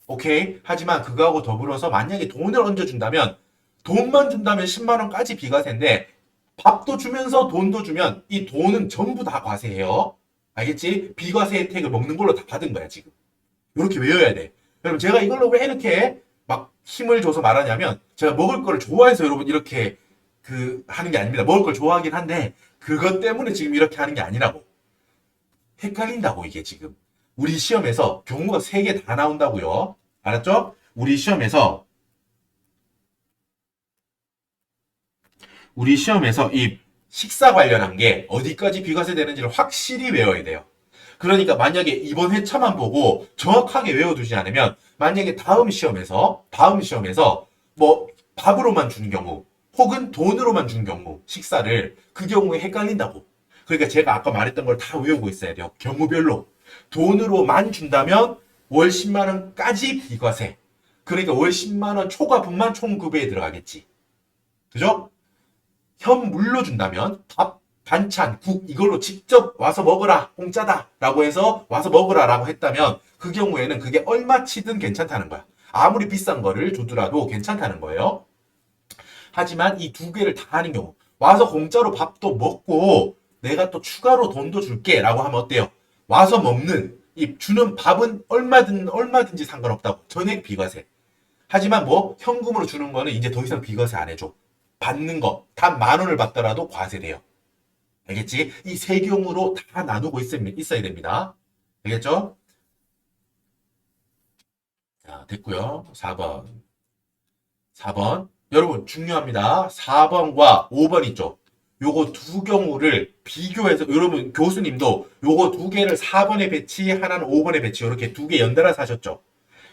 오케이. 하지만 그거하고 더불어서 만약에 돈을 얹어준다면 돈만 준다면 10만 원까지 비과세인데 밥도 주면서 돈도 주면 이 돈은 전부 다 과세해요. 알겠지? 비과세 혜택을 먹는 걸로 다 받은 거야 지금. 이렇게 외워야 돼. 여러분 제가 이걸로 왜 이렇게 막 힘을 줘서 말하냐면 제가 먹을 거를 좋아해서 여러분 이렇게 하는 게 아닙니다. 먹을 걸 좋아하긴 한데 그것 때문에 지금 이렇게 하는 게 아니라고. 헷갈린다고 이게 지금. 우리 시험에서 경우가 3개 다 나온다고요. 알았죠? 우리 시험에서 이 식사 관련한 게 어디까지 비과세 되는지를 확실히 외워야 돼요. 그러니까 만약에 이번 회차만 보고 정확하게 외워두지 않으면 만약에 다음 시험에서 뭐 밥으로만 준 경우 혹은 돈으로만 준 경우 식사를 그 경우에 헷갈린다고. 그러니까 제가 아까 말했던 걸 다 외우고 있어야 돼요. 경우별로. 돈으로만 준다면 월 10만 원까지 비과세. 그러니까 월 10만 원 초과분만 총급여에 들어가겠지. 그죠? 현물로 준다면 밥, 반찬, 국 이걸로 직접 와서 먹어라 공짜다 라고 해서 와서 먹어라 라고 했다면 그 경우에는 그게 얼마치든 괜찮다는 거야. 아무리 비싼 거를 주더라도 괜찮다는 거예요. 하지만 이 두 개를 다 하는 경우 와서 공짜로 밥도 먹고 내가 또 추가로 돈도 줄게 라고 하면 어때요? 와서 먹는 이 주는 밥은 얼마든지 상관없다고. 전액 비과세. 하지만 뭐 현금으로 주는 거는 이제 더 이상 비과세 안 해줘. 받는 거, 단 10,000원을 받더라도 과세돼요. 알겠지? 이 세 경우로 다 나누고 있어야 됩니다. 알겠죠? 자, 됐고요. 4번. 4번. 여러분, 중요합니다. 4번과 5번 있죠? 요거 두 경우를 비교해서, 여러분, 교수님도 요거 두 개를 4번에 배치, 하나는 5번에 배치, 이렇게 두 개 연달아서 하셨죠?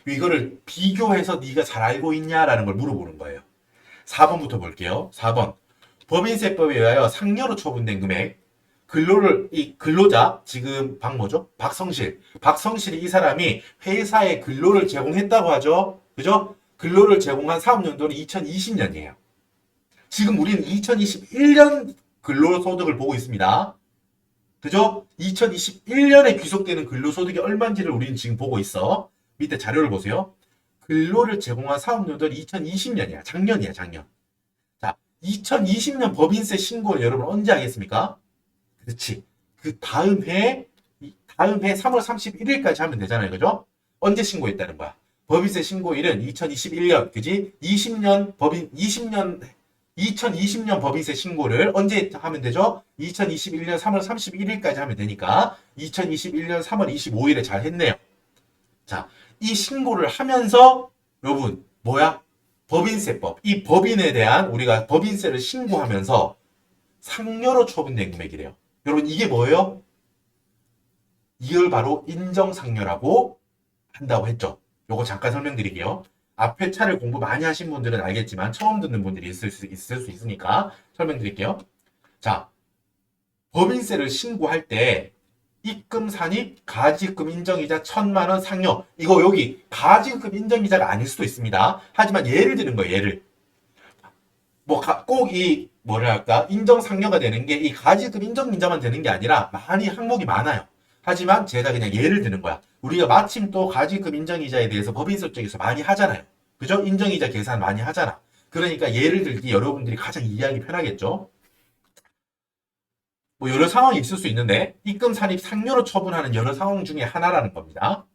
이거를 비교해서 네가 잘 알고 있냐라는 걸 물어보는 거예요. 4번부터 볼게요. 4번. 법인세법에 의하여 상여로 처분된 금액. 이 근로자, 지금 뭐죠? 박성실. 박성실이 이 사람이 회사에 근로를 제공했다고 하죠? 그죠? 근로를 제공한 사업연도는 2020년이에요. 지금 우리는 2021년 근로소득을 보고 있습니다. 그죠? 2021년에 귀속되는 근로소득이 얼마인지를 우리는 지금 보고 있어. 밑에 자료를 보세요. 근로를 제공한 사업연도는 2020년이야. 작년이야, 작년. 자, 2020년 법인세 신고는 여러분 언제 하겠습니까? 그렇지. 그 다음 해 3월 31일까지 하면 되잖아요. 그죠? 언제 신고했다는 거야? 법인세 신고일은 2021년, 그지? 2020년 법인세 신고를 언제 하면 되죠? 2021년 3월 31일까지 하면 되니까 2021년 3월 25일에 잘 했네요. 자, 이 신고를 하면서 여러분 뭐야? 법인세법. 이 법인에 대한 우리가 법인세를 신고하면서 상여로 처분된 금액이래요. 여러분 이게 뭐예요? 이걸 바로 인정상여라고 한다고 했죠. 요거 잠깐 설명드릴게요. 앞에 차를 공부 많이 하신 분들은 알겠지만 처음 듣는 분들이 있을 수 있으니까 설명드릴게요. 자, 법인세를 신고할 때 입금 산입, 가지금 인정이자 1,000만 원 상여. 이거 여기 가지금 인정이자가 아닐 수도 있습니다. 하지만 예를 드는 거예요. 예를. 꼭 이 뭐랄까 인정상여가 되는 게 이 가지금 인정이자만 되는 게 아니라 많이 항목이 많아요. 하지만 제가 그냥 예를 드는 거야. 우리가 마침 또 가지금 인정이자에 대해서 법인세 쪽에서 많이 하잖아요. 그죠? 인정이자 계산 많이 하잖아. 그러니까 예를 들기 여러분들이 가장 이해하기 편하겠죠? 뭐 여러 상황이 있을 수 있는데 입금 산입 상여로 처분하는 여러 상황 중에 하나라는 겁니다.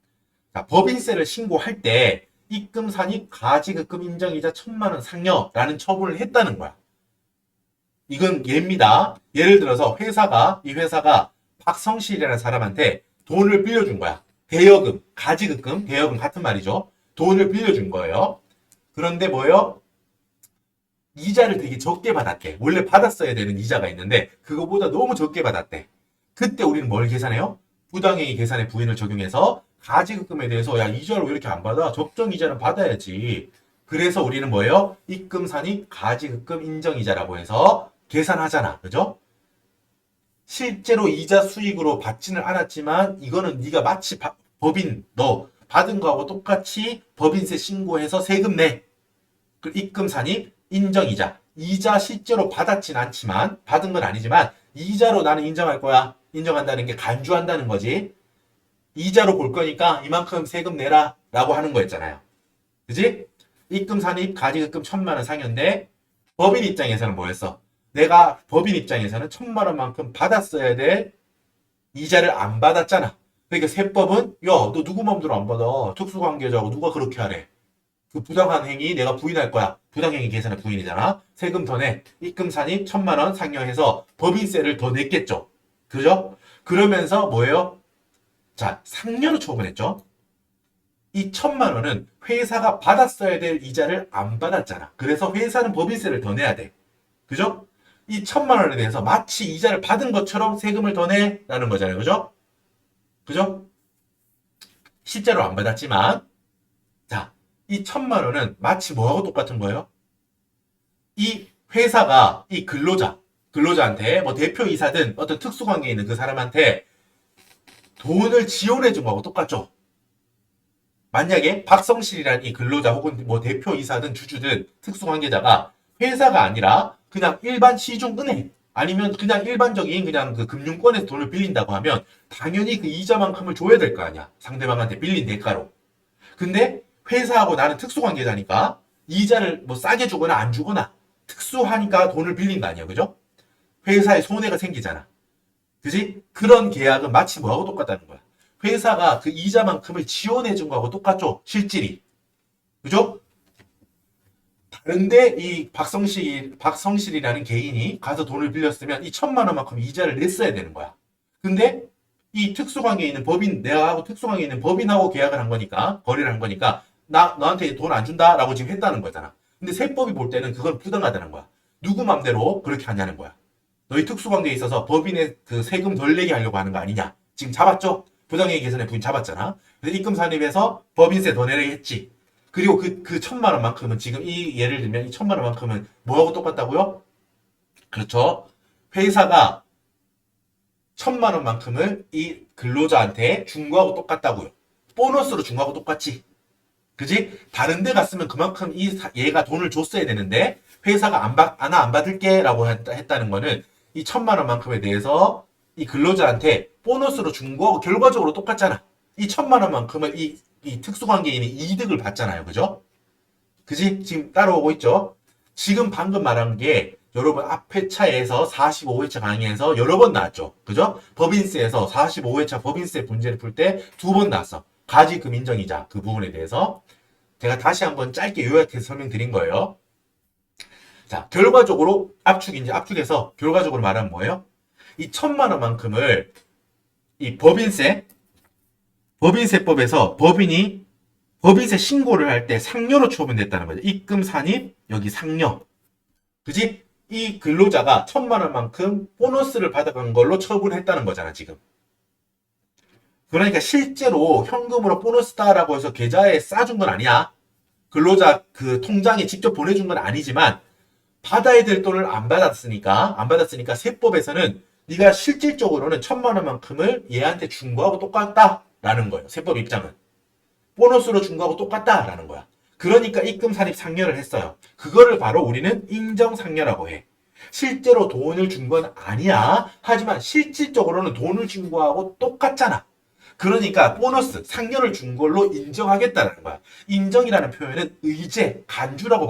자, 법인세를 신고할 때 입금 산입 가지급금 인정이자 1,000만 원 상여라는 처분을 했다는 거야. 이건 예입니다. 예를 들어서 이 회사가 박성실이라는 사람한테 돈을 빌려준 거야. 대여금, 가지급금, 대여금 같은 말이죠. 돈을 빌려준 거예요. 그런데 뭐예요? 이자를 되게 적게 받았대. 원래 받았어야 되는 이자가 있는데 그거보다 너무 적게 받았대. 그때 우리는 뭘 계산해요? 부당행위 계산의 부인을 적용해서 가지급금에 대해서 야 이자를 왜 이렇게 안 받아? 적정 이자는 받아야지. 그래서 우리는 뭐예요? 입금 산입 가지급금 인정이자라고 해서 계산하잖아. 그죠? 실제로 이자 수익으로 받지는 않았지만 이거는 네가 마치 법인 너 받은 거하고 똑같이 법인세 신고해서 세금 내. 입금 산입 인정이자. 이자 실제로 받았진 않지만 받은 건 아니지만 이자로 나는 인정할 거야. 인정한다는 게 간주한다는 거지. 이자로 볼 거니까 이만큼 세금 내라 라고 하는 거였잖아요. 그지? 입금 산입 가지급금 1,000만 원 상여인데 법인 입장에서는 뭐였어? 내가 법인 입장에서는 1,000만 원만큼 받았어야 될 이자를 안 받았잖아. 그러니까 세법은 야 너 누구 맘대로 안 받아. 특수관계자고 누가 그렇게 하래. 그 부당한 행위 내가 부인할 거야. 부당행위 계산의 부인이잖아. 세금 더 내. 입금 산입 1,000만 원 상여해서 법인세를 더 냈겠죠. 그죠? 그러면서 뭐예요? 자, 상여로 처분했죠. 이 1,000만 원은 회사가 받았어야 될 이자를 안 받았잖아. 그래서 회사는 법인세를 더 내야 돼. 그죠? 이 1,000만 원에 대해서 마치 이자를 받은 것처럼 세금을 더 내라는 거잖아요. 그죠? 그죠? 실제로 안 받았지만 자, 이 1,000만 원은 마치 뭐하고 똑같은 거예요? 이 회사가 이 근로자한테 뭐 대표이사든 어떤 특수관계에 있는 그 사람한테 돈을 지원해 준 거하고 똑같죠. 만약에 박성실이라는 이 근로자 혹은 뭐 대표이사든 주주든 특수관계자가 회사가 아니라 그냥 일반 시중은행 아니면 그냥 일반적인 그냥 그 금융권에서 돈을 빌린다고 하면 당연히 그 이자만큼을 줘야 될 거 아니야. 상대방한테 빌린 대가로. 근데 회사하고 나는 특수관계자니까 이자를 뭐 싸게 주거나 안 주거나 특수하니까 돈을 빌린 거 아니야. 그죠? 회사에 손해가 생기잖아. 그지? 그런 계약은 마치 뭐하고 똑같다는 거야. 회사가 그 이자만큼을 지원해 준 거하고 똑같죠. 실질이. 그죠? 다른데 이 박성실이라는 개인이 가서 돈을 빌렸으면 이 1,000만 원만큼 이자를 냈어야 되는 거야. 근데 이 특수관계에 있는 법인, 내가 하고 특수관계에 있는 법인하고 계약을 한 거니까, 거래를 한 거니까 너한테 돈 안 준다라고 지금 했다는 거잖아. 근데 세법이 볼 때는 그건 부당하다는 거야. 누구 맘대로 그렇게 하냐는 거야. 너희 특수관계에 있어서 법인의 그 세금 덜 내게 하려고 하는 거 아니냐. 지금 잡았죠? 부당이익 개선의 부인 잡았잖아. 그래서 입금 산입에서 법인세 더 내게 했지. 그리고 그 1,000만 원만큼은 지금 이 예를 들면 이 1,000만 원만큼은 뭐하고 똑같다고요? 그렇죠. 회사가 1,000만 원만큼을 이 근로자한테 준 거하고 똑같다고요. 보너스로 준 거하고 똑같지. 그지? 다른 데 갔으면 그만큼 얘가 돈을 줬어야 되는데 회사가 안 받을게 라고 했다는 거는 이 1,000만 원만큼에 대해서 이 근로자한테 보너스로 준 거하고 결과적으로 똑같잖아. 이 1,000만 원만큼을 이 특수관계인이 이득을 받잖아요. 그죠? 그지? 지금 따라오고 있죠? 지금 방금 말한 게 여러분 앞회 차에서 45회차 강의에서 여러 번 나왔죠. 그죠? 법인세에서 45회차 법인세 문제를 풀 때 2번 나왔어. 가지금 인정이자 그 부분에 대해서 제가 다시 한번 짧게 요약해서 설명드린 거예요. 자, 결과적으로 압축에서 결과적으로 말하면 뭐예요? 이 1,000만 원만큼을 이 법인세법에서 법인이 법인세 신고를 할 때 상여로 처분됐다는 거죠. 입금 산입, 여기 상여. 그지? 이 근로자가 1,000만 원만큼 보너스를 받아간 걸로 처분했다는 거잖아, 지금. 그러니까 실제로 현금으로 보너스 따라고 해서 계좌에 싸준 건 아니야. 근로자 그 통장에 직접 보내준 건 아니지만 받아야 될 돈을 안 받았으니까 세법에서는 네가 실질적으로는 1,000만 원만큼을 얘한테 준 거하고 똑같다라는 거예요. 세법 입장은. 보너스로 준 거하고 똑같다라는 거야. 그러니까 입금 산입 상여를 했어요. 그거를 바로 우리는 인정 상여라고 해. 실제로 돈을 준 건 아니야. 하지만 실질적으로는 돈을 준 거하고 똑같잖아. 그러니까 보너스, 상여를 준 걸로 인정하겠다는 거야. 인정이라는 표현은 의제, 간주라고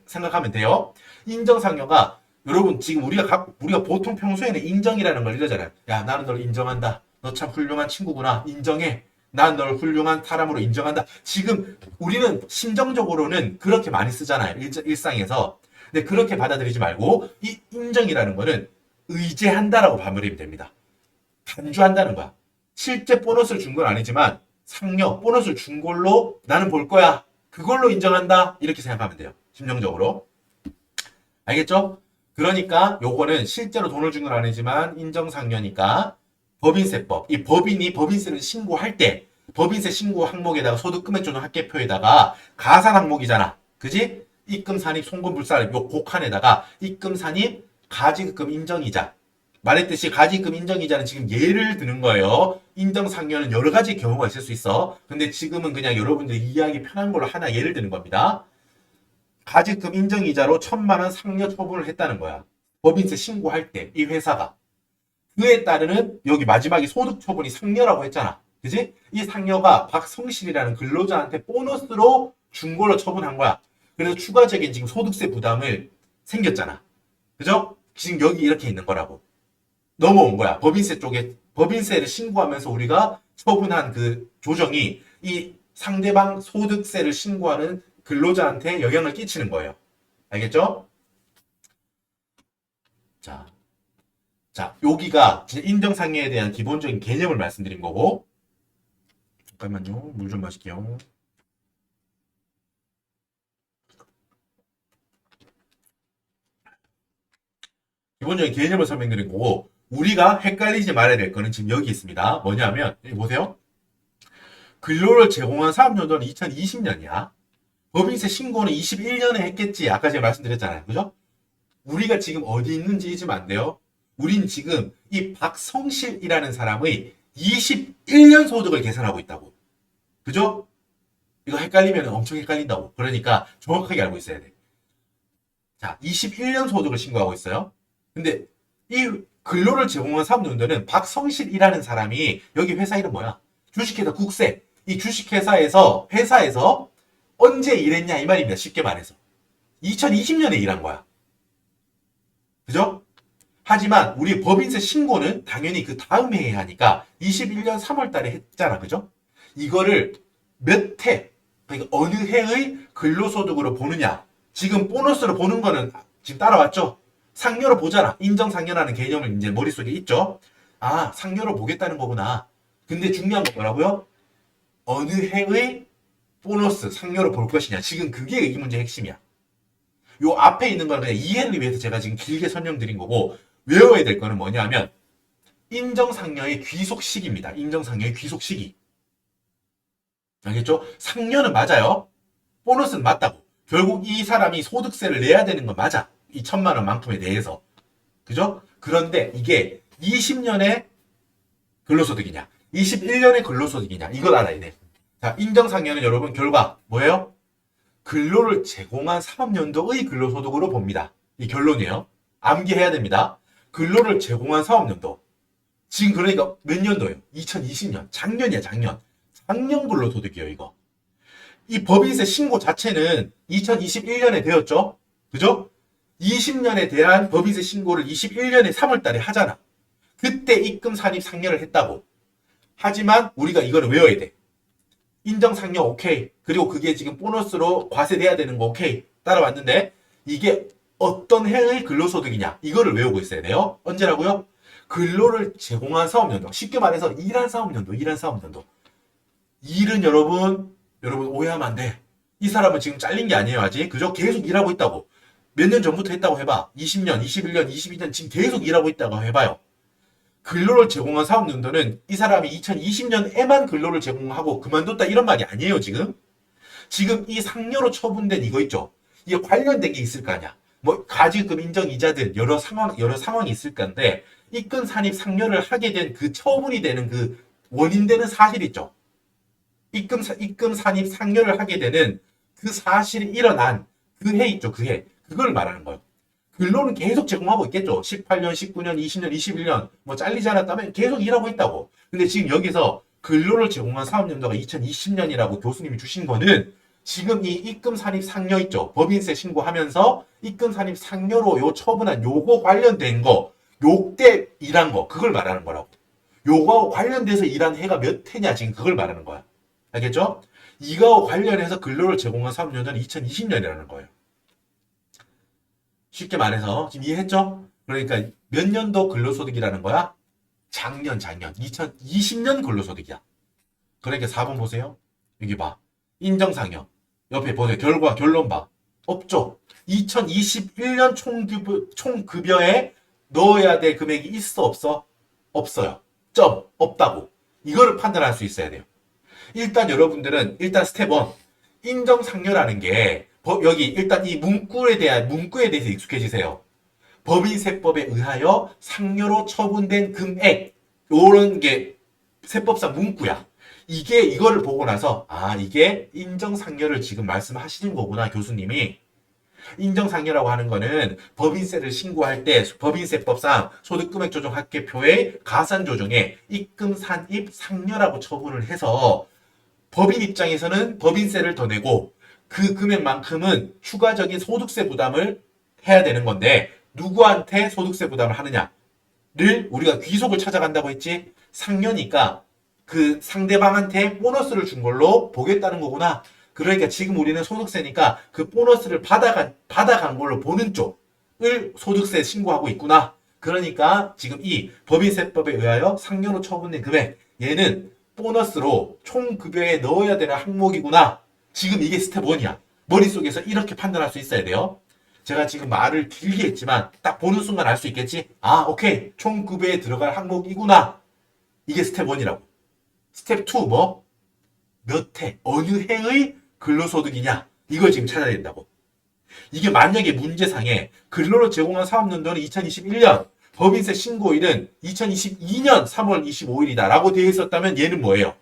생각하면 돼요. 인정 상여가 여러분 지금 우리가 보통 평소에는 인정이라는 걸 이러잖아요. 야, 나는 널 인정한다. 너 참 훌륭한 친구구나. 인정해. 난 널 훌륭한 사람으로 인정한다. 지금 우리는 심정적으로는 그렇게 많이 쓰잖아요. 일상에서. 근데 그렇게 받아들이지 말고 이 인정이라는 거는 의제한다라고 받아들이면 됩니다. 간주한다는 거야. 실제 보너스를 준 건 아니지만 상여, 보너스를 준 걸로 나는 볼 거야. 그걸로 인정한다. 이렇게 생각하면 돼요. 심정적으로. 알겠죠? 그러니까 요거는 실제로 돈을 준 건 아니지만 인정상여니까 법인세법. 이 법인이 법인세를 신고할 때 법인세 신고 항목에다가 소득금액 조정 합계표에다가 가산 항목이잖아. 그지? 입금 산입 송금 불살 요 곡칸에다가 입금 산입 가지금 인정이자 말했듯이 가지금 인정이자는 지금 예를 드는 거예요. 인정상여는 여러 가지 경우가 있을 수 있어. 근데 지금은 그냥 여러분들이 이해하기 편한 걸로 하나 예를 드는 겁니다. 가지금 인정이자로 1,000만 원 상여 처분을 했다는 거야. 법인세 신고할 때 이 회사가. 그에 따르는 여기 마지막에 소득 처분이 상여라고 했잖아. 그지? 이 상여가 박성실이라는 근로자한테 보너스로 준 걸로 처분한 거야. 그래서 추가적인 지금 소득세 부담을 생겼잖아. 그죠? 지금 여기 이렇게 있는 거라고. 넘어온 거야. 법인세 쪽에 법인세를 신고하면서 우리가 처분한 그 조정이 이 상대방 소득세를 신고하는 근로자한테 영향을 끼치는 거예요. 알겠죠? 자, 여기가 인정상여에 대한 기본적인 개념을 말씀드린 거고. 잠깐만요. 물 좀 마실게요. 기본적인 개념을 설명드린 거고, 우리가 헷갈리지 말아야 될 거는 지금 여기 있습니다. 뭐냐면, 여기 보세요. 근로를 제공한 사업연도는 2020년이야. 법인세 신고는 21년에 했겠지. 아까 제가 말씀드렸잖아요. 그죠? 우리가 지금 어디 있는지 잊으면 안 돼요. 우린 지금 이 박성실이라는 사람의 21년 소득을 계산하고 있다고. 그죠? 이거 헷갈리면 엄청 헷갈린다고. 그러니까 정확하게 알고 있어야 돼. 자, 21년 소득을 신고하고 있어요. 근데 이 근로를 제공한 사업연도는 박성실이라는 사람이 여기 회사 이름 뭐야? 주식회사 국세. 이 주식회사에서 언제 일했냐 이 말입니다. 쉽게 말해서. 2020년에 일한 거야. 그죠? 하지만 우리 법인세 신고는 당연히 그 다음 해에 하니까 21년 3월 달에 했잖아. 그죠? 이거를 몇 해, 그러니까 어느 해의 근로소득으로 보느냐. 지금 보너스로 보는 거는 지금 따라왔죠? 상여로 보잖아. 인정상여라는 개념을 이제 머릿속에 있죠? 아, 상여로 보겠다는 거구나. 근데 중요한 건 뭐라고요? 어느 해의 보너스, 상여로 볼 것이냐. 지금 그게 이 문제의 핵심이야. 요 앞에 있는 거는 그냥 이해를 위해서 제가 지금 길게 설명드린 거고, 외워야 될 거는 뭐냐 하면 인정상여의 귀속시기입니다. 인정상여의 귀속시기. 알겠죠? 상여는 맞아요. 보너스는 맞다고. 결국 이 사람이 소득세를 내야 되는 건 맞아. 이 1,000만 원만큼에 대해서. 그죠? 그런데 이게 20년의 근로소득이냐, 21년의 근로소득이냐, 이걸 알아야 돼. 자, 인정상여는 여러분 결과 뭐예요? 근로를 제공한 사업연도의 근로소득으로 봅니다. 이 결론이에요. 암기해야 됩니다. 근로를 제공한 사업연도. 지금 그러니까 몇 년도예요? 2020년. 작년이야, 작년. 작년 근로소득이에요, 이거. 이 법인세 신고 자체는 2021년에 되었죠? 그죠? 20년에 대한 법인세 신고를 21년에 3월 달에 하잖아. 그때 입금 산입 상여를 했다고. 하지만 우리가 이거를 외워야 돼. 인정 상여 오케이. 그리고 그게 지금 보너스로 과세돼야 되는 거 오케이. 따라왔는데 이게 어떤 해의 근로소득이냐. 이거를 외우고 있어야 돼요. 언제라고요? 근로를 제공한 사업연도. 쉽게 말해서 일한 사업연도. 일한 사업연도. 일은 여러분 오해하면 안 돼. 이 사람은 지금 잘린 게 아니에요, 아직. 그죠? 계속 일하고 있다고. 몇 년 전부터 했다고 해봐. 20년, 21년, 22년 지금 계속 일하고 있다고 해봐요. 근로를 제공한 사업연도는 이 사람이 2020년에만 근로를 제공하고 그만뒀다 이런 말이 아니에요, 지금. 지금 이 상여로 처분된 이거 있죠? 이게 관련된 게 있을 거 아니야. 뭐, 가지금 인정 이자들 여러 상황이 있을 건데, 입금 산입 상여를 하게 된 그 처분이 되는 그 원인되는 사실 있죠? 입금 산입 상여를 하게 되는 그 사실이 일어난 그 해 있죠, 그 해. 그걸 말하는 거예요. 근로는 계속 제공하고 있겠죠. 18년, 19년, 20년, 21년 뭐 잘리지 않았다면 계속 일하고 있다고. 근데 지금 여기서 근로를 제공한 사업연도가 2020년이라고 교수님이 주신 거는 지금 이 입금 산입 상여 있죠. 법인세 신고하면서 입금 산입 상여로 요 처분한 요거 관련된 거, 요때 일한 거, 그걸 말하는 거라고. 요거하고 관련돼서 일한 해가 몇 해냐 지금 그걸 말하는 거야. 알겠죠? 이거와 관련해서 근로를 제공한 사업연도는 2020년이라는 거예요. 쉽게 말해서 지금 이해했죠? 그러니까 몇 년도 근로소득이라는 거야? 작년 2020년 근로소득이야. 그러니까 4번 보세요. 여기 봐. 인정상여. 옆에 보세요. 결론 봐. 없죠? 2021년 총급여에 넣어야 될 금액이 있어 없어? 없어요. 없다고. 이거를 판단할 수 있어야 돼요. 일단 여러분들은 스텝 1 인정상여라는 게 여기 일단 이 문구에 대해서 익숙해지세요. 법인세법에 의하여 상여로 처분된 금액 요런 게 세법상 문구야. 이거를 보고 나서 이게 인정상여를 지금 말씀하시는 거구나 교수님이. 인정상여라고 하는 거는 법인세를 신고할 때 법인세법상 소득금액 조정 합계표의 가산 조정에 입금 산입 상여라고 처분을 해서 법인 입장에서는 법인세를 더 내고 그 금액만큼은 추가적인 소득세 부담을 해야 되는 건데 누구한테 소득세 부담을 하느냐를 우리가 귀속을 찾아간다고 했지. 상여니까 그 상대방한테 보너스를 준 걸로 보겠다는 거구나. 그러니까 지금 우리는 소득세니까 그 보너스를 받아간 걸로 보는 쪽을 소득세 신고하고 있구나. 그러니까 지금 이 법인세법에 의하여 상여로 처분된 금액 얘는 보너스로 총급여에 넣어야 되는 항목이구나. 지금 이게 스텝 1이야. 머릿속에서 이렇게 판단할 수 있어야 돼요. 제가 지금 말을 길게 했지만 딱 보는 순간 알 수 있겠지? 오케이. 총급여에 들어갈 항목이구나. 이게 스텝 1이라고. 스텝 2 뭐? 몇 해, 어느 해의 근로소득이냐? 이걸 지금 찾아야 된다고. 이게 만약에 문제상에 근로를 제공한 사업연도는 2021년, 법인세 신고일은 2022년 3월 25일이다 라고 되어 있었다면 얘는 뭐예요?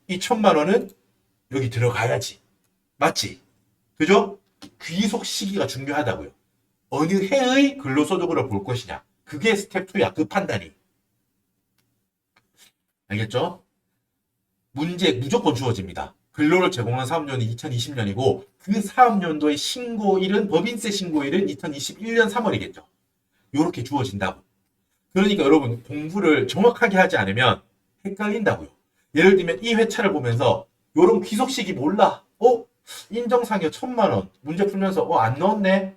이 1,000만 원은 여기 들어가야지. 맞지? 그죠? 귀속 시기가 중요하다고요. 어느 해의 근로소득으로 볼 것이냐. 그게 스텝 2야. 그 판단이. 알겠죠? 문제 무조건 주어집니다. 근로를 제공한 사업연도는 2020년이고 그 사업연도의 신고일은 법인세 신고일은 2021년 3월이겠죠. 요렇게 주어진다고. 그러니까 여러분 공부를 정확하게 하지 않으면 헷갈린다고요. 예를 들면 이 회차를 보면서 요런 귀속식이 몰라. 인정상여 1,000만 원. 문제 풀면서 안 넣었네.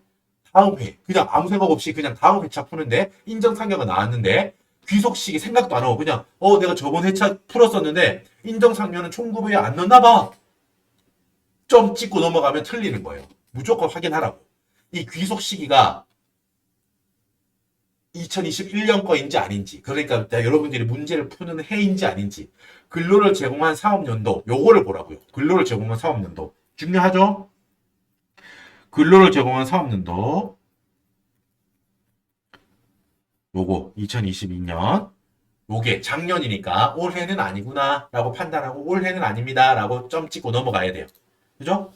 다음 회. 그냥 아무 생각 없이 그냥 다음 회차 푸는데 인정상여가 나왔는데 귀속식이 생각도 안 하고 그냥 내가 저번 회차 풀었었는데 인정상여는 총급여에 안 넣나 봐. 점 찍고 넘어가면 틀리는 거예요. 무조건 확인하라고. 이 귀속 시기가 2021년 거인지 아닌지, 그러니까 여러분들이 문제를 푸는 해인지 아닌지, 근로를 제공한 사업연도, 요거를 보라고요. 근로를 제공한 사업연도. 중요하죠? 근로를 제공한 사업연도. 요거 2022년. 요게 작년이니까 올해는 아니구나 라고 판단하고 올해는 아닙니다 라고 점 찍고 넘어가야 돼요. 그죠?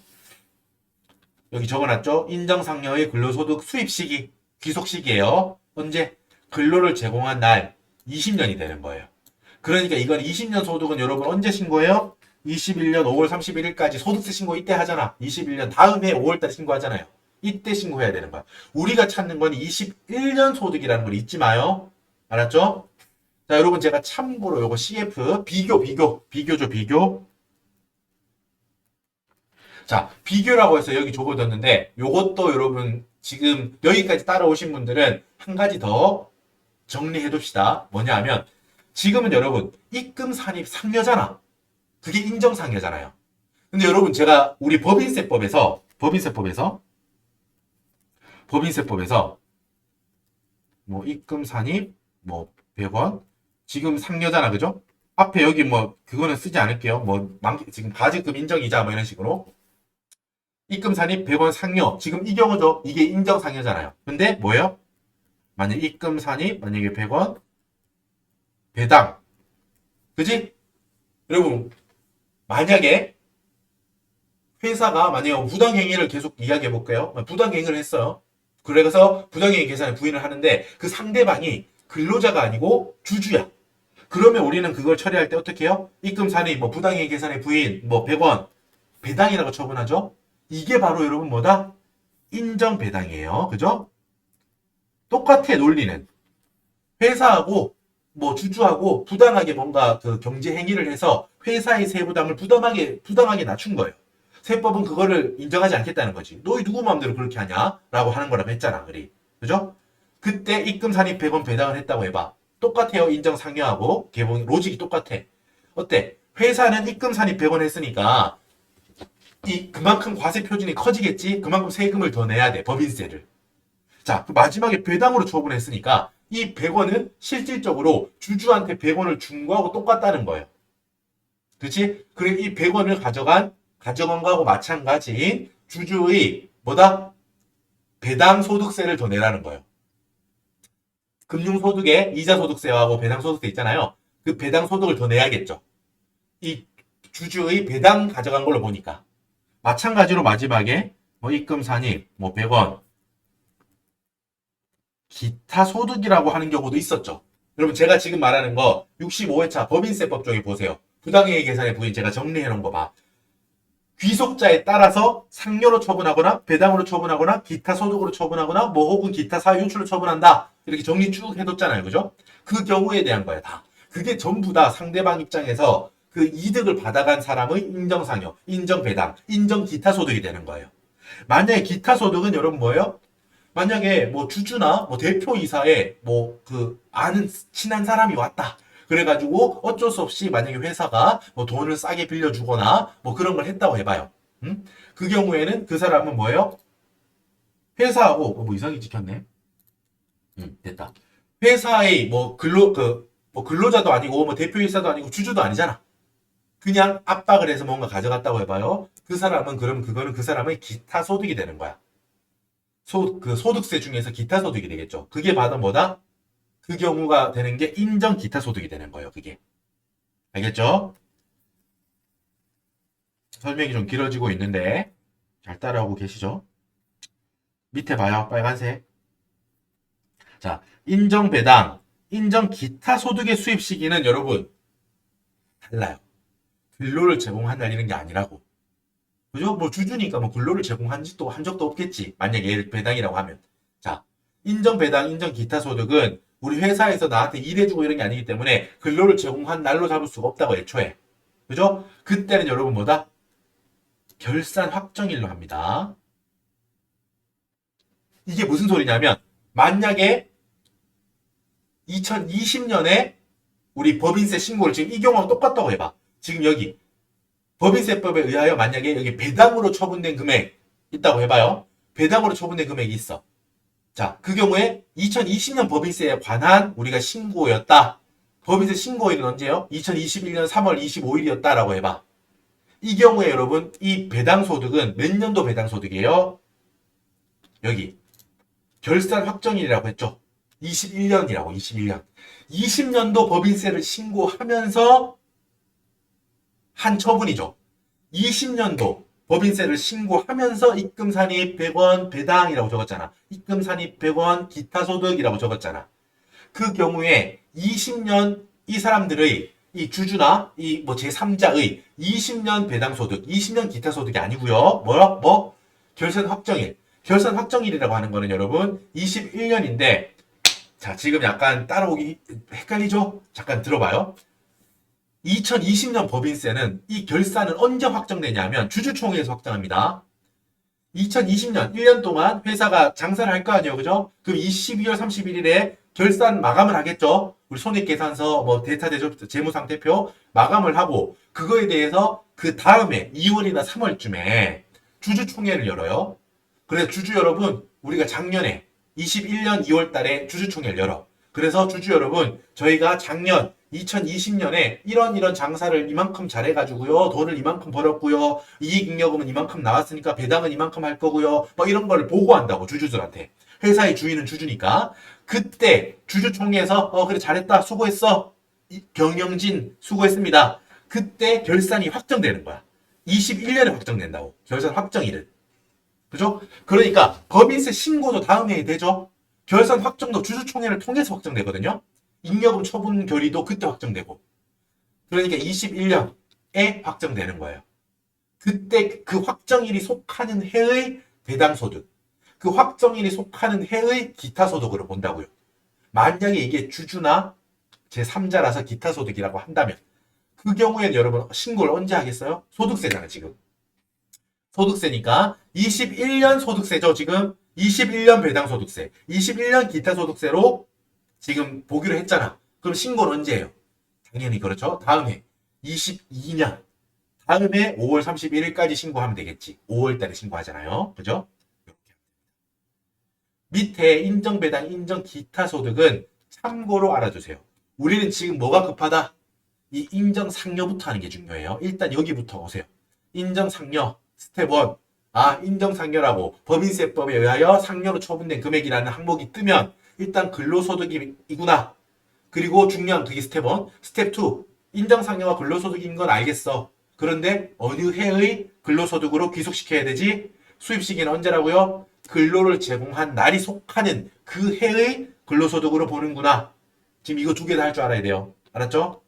여기 적어놨죠? 인정상여의 근로소득 수입시기, 귀속시기예요. 언제? 근로를 제공한 날 20년이 되는 거예요. 그러니까 이건 20년 소득은 여러분 언제 신고해요? 21년 5월 31일까지 소득세 신고 이때 하잖아. 21년 다음 해 5월달에 신고하잖아요. 이때 신고해야 되는 거야. 우리가 찾는 건 21년 소득이라는 걸 잊지 마요. 알았죠? 자, 여러분 제가 참고로 요거 CF 비교죠, 비교. 자, 비교라고 해서 여기 적어뒀는데 요것도 여러분 지금 여기까지 따라오신 분들은 한 가지 더 정리해 둡시다. 뭐냐 하면 지금은 여러분 입금 산입 상여잖아. 그게 인정상여잖아요. 근데 여러분 제가 우리 법인세법에서 뭐 입금 산입 뭐 100원 지금 상여잖아. 그죠? 앞에 여기 뭐 그거는 쓰지 않을게요. 뭐 지금 가지금 인정이자 뭐 이런 식으로 입금 산입 100원 상여. 지금 이 경우죠. 이게 인정 상여잖아요. 근데 뭐예요? 만약 입금 산입 만약에 100원 배당. 그지? 여러분 만약에 회사가 만약에 부당행위를 계속 이야기해 볼게요. 부당행위를 했어요. 그래서 부당행위 계산에 부인을 하는데 그 상대방이 근로자가 아니고 주주야. 그러면 우리는 그걸 처리할 때 어떻게 해요? 입금 산입, 뭐 부당행위 계산에 부인, 뭐 100원 배당이라고 처분하죠. 이게 바로 여러분 뭐다? 인정 배당이에요. 그죠? 똑같아 논리는. 회사하고 뭐 주주하고 부당하게 뭔가 그 경제 행위를 해서 회사의 세부담을 부당하게 낮춘 거예요. 세법은 그거를 인정하지 않겠다는 거지. 너희 누구 마음대로 그렇게 하냐? 라고 하는 거라고 했잖아. 그리. 그죠? 그때 입금 산입 100원 배당을 했다고 해봐. 똑같아요. 인정 상여하고 개봉 로직이 똑같아. 어때? 회사는 입금 산입 100원 했으니까 그만큼 과세 표준이 커지겠지? 그만큼 세금을 더 내야 돼. 법인세를. 자, 그 마지막에 배당으로 처분했으니까 이 100원은 실질적으로 주주한테 100원을 준 거하고 똑같다는 거예요. 그렇지? 그리고 이 100원을 가져간 거하고 마찬가지인 주주의 뭐다? 배당 소득세를 더 내라는 거예요. 금융소득에 이자소득세하고 배당소득세 있잖아요. 그 배당소득을 더 내야겠죠. 이 주주의 배당 가져간 걸로 보니까. 마찬가지로 마지막에 뭐 입금 산입, 뭐 100원, 기타 소득이라고 하는 경우도 있었죠. 여러분 제가 지금 말하는 거 65회차 법인세법 쪽에 보세요. 부당행위 계산의 부인 제가 정리해 놓은 거 봐. 귀속자에 따라서 상여로 처분하거나 배당으로 처분하거나 기타 소득으로 처분하거나 뭐 혹은 기타 사유 유출로 처분한다. 이렇게 정리 쭉 해뒀잖아요. 그죠? 그 경우에 대한 거야 다. 그게 전부 다 상대방 입장에서 그 이득을 받아간 사람의 인정상여, 인정배당, 인정기타 소득이 되는 거예요. 만약에 기타 소득은 여러분 뭐예요? 만약에 뭐 주주나 뭐 대표이사에 뭐 그 아는 친한 사람이 왔다. 그래가지고 어쩔 수 없이 만약에 회사가 뭐 돈을 싸게 빌려주거나 뭐 그런 걸 했다고 해봐요. 그 경우에는 그 사람은 뭐예요? 회사하고 뭐 이상하게 찍혔네. 됐다. 회사의 뭐 뭐 근로자도 아니고 뭐 대표이사도 아니고 주주도 아니잖아. 그냥 압박을 해서 뭔가 가져갔다고 해봐요. 그 사람은 그럼 그거는 그 사람의 기타 소득이 되는 거야. 그 소득세 중에서 기타 소득이 되겠죠. 그게 바로 뭐다? 그 경우가 되는 게 인정 기타 소득이 되는 거예요. 그게. 알겠죠? 설명이 좀 길어지고 있는데 잘 따라오고 계시죠? 밑에 봐요. 빨간색. 자, 인정 배당, 인정 기타 소득의 수입 시기는 여러분 달라요. 근로를 제공한 날 이런 게 아니라고. 그죠? 뭐 주주니까 뭐 근로를 제공한 적도 없겠지. 만약에 얘를 배당이라고 하면. 자, 인정 배당, 인정 기타 소득은 우리 회사에서 나한테 일해주고 이런 게 아니기 때문에 근로를 제공한 날로 잡을 수가 없다고 애초에. 그죠? 그때는 여러분 뭐다? 결산 확정일로 합니다. 이게 무슨 소리냐면 만약에 2020년에 우리 법인세 신고를 지금 이 경우랑 똑같다고 해봐. 지금 여기 법인세법에 의하여 만약에 여기 배당으로 처분된 금액 있다고 해봐요. 배당으로 처분된 금액이 있어. 자, 그 경우에 2020년 법인세에 관한 우리가 신고였다. 법인세 신고일은 언제요? 2021년 3월 25일이었다라고 해봐. 이 경우에 여러분 이 배당소득은 몇 년도 배당소득이에요? 여기 결산 확정일이라고 했죠. 21년이라고 21년. 20년도 법인세를 신고하면서 한 처분이죠. 20년도 법인세를 신고하면서 입금산입 100원 배당이라고 적었잖아. 입금산입 100원 기타소득이라고 적었잖아. 그 경우에 20년 이 사람들의 이 주주나 이 뭐 제3자의 20년 배당소득, 20년 기타소득이 아니고요. 결산 확정일. 결산 확정일이라고 하는 거는 여러분 21년인데 자, 지금 약간 따라오기 헷갈리죠? 잠깐 들어봐요. 2020년 법인세는 이 결산은 언제 확정되냐면 주주총회에서 확정합니다. 2020년 1년 동안 회사가 장사를 할 거 아니에요. 그죠? 그럼 12월 31일에 결산 마감을 하겠죠. 우리 손익계산서, 뭐 데이터 대조, 재무상태표 마감을 하고 그거에 대해서 그 다음에 2월이나 3월쯤에 주주총회를 열어요. 그래서 주주 여러분, 우리가 작년에 21년 2월 달에 주주총회를 열어. 그래서 주주 여러분, 저희가 작년 2020년에 이런 장사를 이만큼 잘해가지고요. 돈을 이만큼 벌었고요. 이익잉여금은 이만큼 나왔으니까 배당은 이만큼 할 거고요. 뭐 이런 걸 보고한다고 주주들한테. 회사의 주인은 주주니까. 그때 주주총회에서 그래 잘했다 수고했어. 경영진 수고했습니다. 그때 결산이 확정되는 거야. 21년에 확정된다고. 결산 확정일은. 그죠? 그러니까 법인세 신고도 다음 해에 되죠. 결산 확정도 주주총회를 통해서 확정되거든요. 잉여금 처분 결의도 그때 확정되고. 그러니까 21년에 확정되는 거예요. 그때 그 확정일이 속하는 해의 배당소득, 그 확정일이 속하는 해의 기타소득으로 본다고요. 만약에 이게 주주나 제3자라서 기타소득이라고 한다면 그 경우에는 여러분 신고를 언제 하겠어요? 소득세잖아요, 지금. 소득세니까 21년 소득세죠, 지금. 21년 배당소득세, 21년 기타소득세로 지금 보기로 했잖아. 그럼 신고는 언제 해요? 당연히 그렇죠. 다음 해 22년 다음 해 5월 31일까지 신고하면 되겠지. 5월 달에 신고하잖아요. 그죠? 밑에 인정배당, 인정 기타소득은 참고로 알아두세요. 우리는 지금 뭐가 급하다? 이 인정상여부터 하는 게 중요해요. 일단 여기부터 오세요. 인정상여 스텝 1. 인정상여라고 법인세법에 의하여 상여로 처분된 금액이라는 항목이 뜨면 일단 근로소득이구나. 그리고 중요한 그게 스텝 1. 스텝 2. 인정상여가 근로소득인 건 알겠어. 그런데 어느 해의 근로소득으로 귀속시켜야 되지? 수입 시기는 언제라고요? 근로를 제공한 날이 속하는 그 해의 근로소득으로 보는구나. 지금 이거 두 개 다 할 줄 알아야 돼요. 알았죠?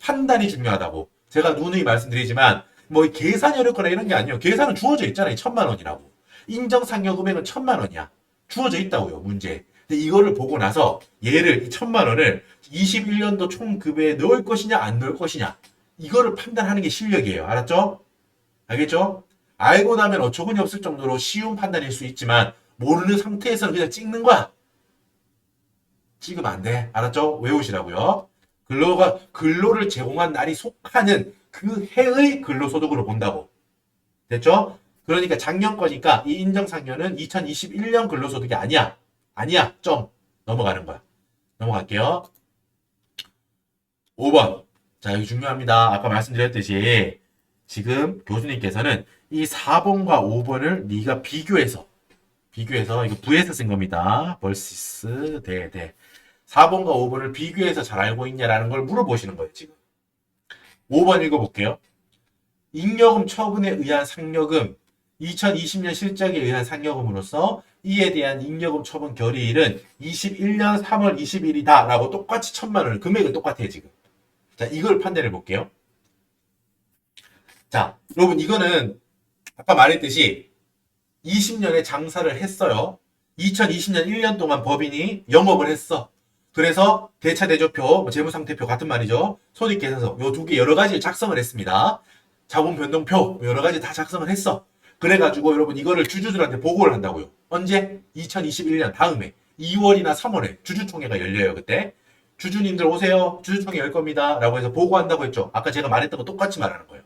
판단이 중요하다고. 제가 누누이 말씀드리지만 뭐 계산이 어렵거나 이런 게 아니에요. 계산은 주어져 있잖아요. 1,000만 원이라고. 인정상여 금액은 1,000만 원이야. 주어져 있다고요. 문제. 근데 이거를 보고 나서 얘를 이 1,000만 원을 21년도 총급여에 넣을 것이냐 안 넣을 것이냐 이거를 판단하는 게 실력이에요. 알았죠? 알겠죠? 알고 나면 어처구니 없을 정도로 쉬운 판단일 수 있지만 모르는 상태에서는 그냥 찍는 거야. 찍으면 안 돼. 알았죠? 외우시라고요. 근로를 제공한 날이 속하는 그 해의 근로소득으로 본다고. 됐죠? 그러니까 작년 거니까 이 인정상여는 2021년 근로소득이 아니야. 아니야. 점. 넘어가는 거야. 넘어갈게요. 5번. 자, 여기 중요합니다. 아까 말씀드렸듯이 지금 교수님께서는 이 4번과 5번을 네가 비교해서 이거 부에서 쓴 겁니다. versus 대 4번과 5번을 비교해서 잘 알고 있냐라는 걸 물어보시는 거예요, 지금. 5번 읽어볼게요. 잉여금 처분에 의한 상여금, 2020년 실적에 의한 상여금으로서 이에 대한 잉여금 처분 결의일은 21년 3월 20일이다 라고 똑같이 1,000만 원, 금액은 똑같아요, 지금. 자, 이걸 판단해 볼게요. 자, 여러분 이거는 아까 말했듯이 20년에 장사를 했어요. 2020년 1년 동안 법인이 영업을 했어. 그래서 대차 대조표, 재무상태표 같은 말이죠. 손익계산서 요 두 개 여러 가지를 작성을 했습니다. 자본 변동표 여러 가지 다 작성을 했어. 그래가지고 여러분 이거를 주주들한테 보고를 한다고요. 언제? 2021년 다음에 2월이나 3월에 주주총회가 열려요. 그때 주주님들 오세요. 주주총회 열 겁니다. 라고 해서 보고한다고 했죠. 아까 제가 말했던 거 똑같이 말하는 거예요.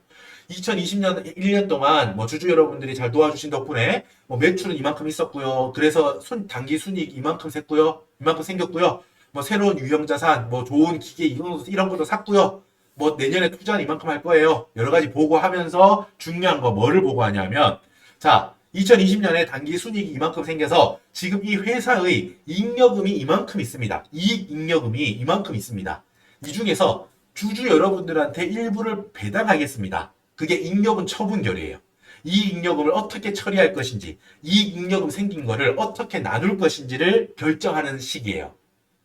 2020년 1년 동안 뭐 주주 여러분들이 잘 도와주신 덕분에 뭐 매출은 이만큼 있었고요. 그래서 단기 순이익 이만큼 샜고요. 이만큼 생겼고요. 뭐 새로운 유형 자산, 뭐 좋은 기계 이런 것도 샀고요. 뭐 내년에 투자는 이만큼 할 거예요. 여러 가지 보고하면서 중요한 거 뭐를 보고하냐면 자, 2020년에 단기 순이익이 이만큼 생겨서 지금 이 회사의 잉여금이 이만큼 있습니다. 이익 잉여금이 이만큼 있습니다. 이 중에서 주주 여러분들한테 일부를 배당하겠습니다. 그게 잉여금 처분결이에요. 이 잉여금을 어떻게 처리할 것인지, 이 잉여금 생긴 거를 어떻게 나눌 것인지를 결정하는 시기예요.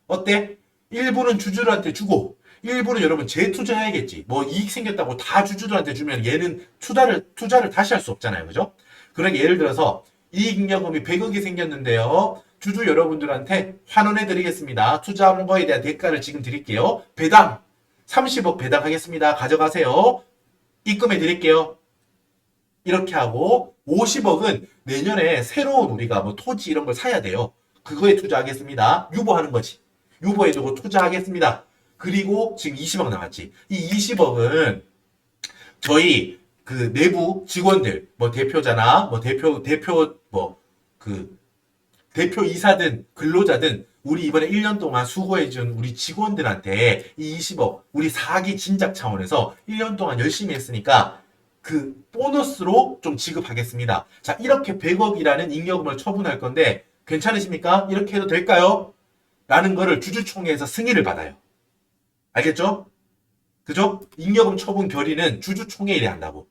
어때? 일부는 주주들한테 주고 일부는 여러분 재투자해야겠지. 뭐 이익 생겼다고 다 주주들한테 주면 얘는 투자를 다시 할 수 없잖아요. 그죠? 그러니까 예를 들어서 이익잉여금이 100억이 생겼는데요. 주주 여러분들한테 환원해 드리겠습니다. 투자한 거에 대한 대가를 지금 드릴게요. 배당 30억 배당하겠습니다. 가져가세요. 입금해 드릴게요. 이렇게 하고 50억은 내년에 새로운 우리가 뭐 토지 이런 걸 사야 돼요. 그거에 투자하겠습니다. 유보하는 거지. 유보해두고 투자하겠습니다. 그리고 지금 20억 남았지. 이 20억은 저희 그 내부 직원들, 뭐 대표자나 뭐 대표 이사든 근로자든 우리 이번에 1년 동안 수고해준 우리 직원들한테 이 20억 우리 사기 진작 차원에서 1년 동안 열심히 했으니까 그 보너스로 좀 지급하겠습니다. 자, 이렇게 100억이라는 잉여금을 처분할 건데 괜찮으십니까? 이렇게 해도 될까요? 라는 거를 주주총회에서 승인을 받아요. 알겠죠? 그죠? 잉여금 처분 결의는 주주총회일에 한다고.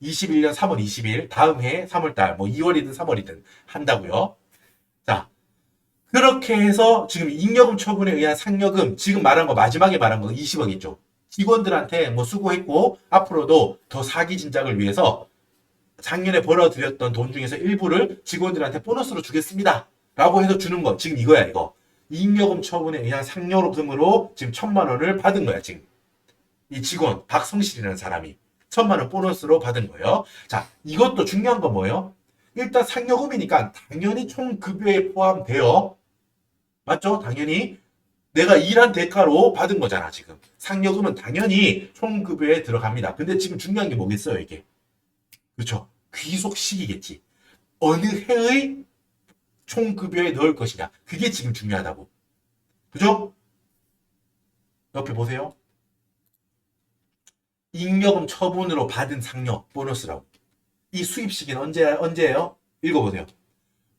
21년 3월 20일 다음 해 3월달 뭐 2월이든 3월이든 한다고요. 자, 그렇게 해서 지금 잉여금 처분에 의한 상여금 지금 말한 거 마지막에 말한 거 20억 있죠. 직원들한테 뭐 수고했고 앞으로도 더 사기 진작을 위해서 작년에 벌어들였던 돈 중에서 일부를 직원들한테 보너스로 주겠습니다. 라고 해서 주는 거 지금 이거야 이거. 잉여금 처분에 의한 상여금으로 지금 1,000만 원을 받은 거야 지금. 이 직원 박성실이라는 사람이 1,000만 원 보너스로 받은 거예요. 자, 이것도 중요한 건 뭐예요? 일단 상여금이니까 당연히 총급여에 포함돼요. 맞죠? 당연히 내가 일한 대가로 받은 거잖아 지금. 상여금은 당연히 총급여에 들어갑니다. 근데 지금 중요한 게 뭐겠어요 이게? 그렇죠? 귀속 시기겠지. 어느 해의 총급여에 넣을 것이냐. 그게 지금 중요하다고. 그죠? 옆에 보세요. 잉여금 처분으로 받은 상여 보너스라고. 이 수입 시기는 언제예요? 읽어보세요.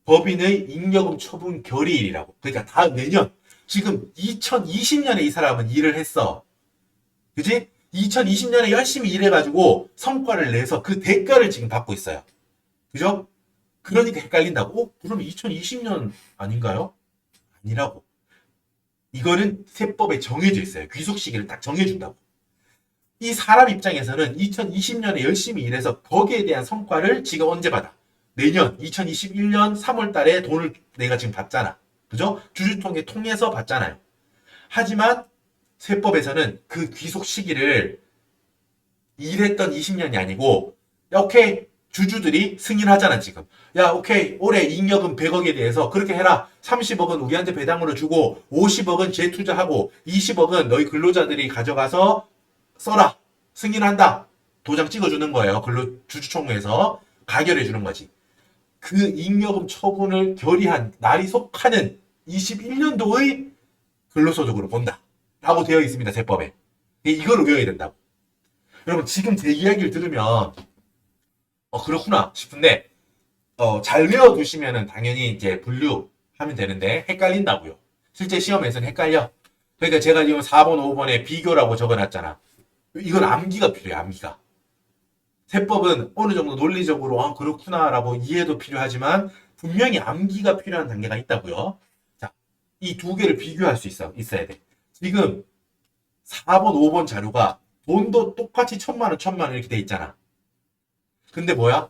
법인의 잉여금 처분 결의일이라고. 그러니까 다음 내년. 지금 2020년에 이 사람은 일을 했어. 그지? 2020년에 열심히 일해가지고 성과를 내서 그 대가를 지금 받고 있어요. 그죠? 그러니까 헷갈린다고. 그럼 2020년 아닌가요? 아니라고. 이거는 세법에 정해져 있어요. 귀속 시기를 딱 정해준다고. 이 사람 입장에서는 2020년에 열심히 일해서 거기에 대한 성과를 지금 언제 받아? 내년 2021년 3월 달에 돈을 내가 지금 받잖아. 그죠? 주주통계 통해서 받잖아요. 하지만 세법에서는 그 귀속 시기를 일했던 20년이 아니고 야, 오케이. 주주들이 승인하잖아 지금. 야 오케이 올해 잉여금 100억에 대해서 그렇게 해라. 30억은 우리한테 배당으로 주고 50억은 재투자하고 20억은 너희 근로자들이 가져가서 써라. 승인한다. 도장 찍어주는 거예요. 주주총회에서 가결해 주는 거지. 그 잉여금 처분을 결의한 날이 속하는 21년도의 근로소득으로 본다. 라고 되어 있습니다. 세법에. 이걸 외워야 된다고. 여러분 지금 제 이야기를 들으면 그렇구나 싶은데 잘 외워두시면은 당연히 이제 분류하면 되는데 헷갈린다고요. 실제 시험에서는 헷갈려. 그러니까 제가 지금 4번, 5번에 비교라고 적어놨잖아. 이건 암기가 필요해, 암기가. 세법은 어느 정도 논리적으로 그렇구나라고 이해도 필요하지만 분명히 암기가 필요한 단계가 있다고요. 자, 이 두 개를 비교할 수 있어야 돼. 지금 4번, 5번 자료가 돈도 똑같이 1,000만 원 이렇게 돼 있잖아. 근데 뭐야?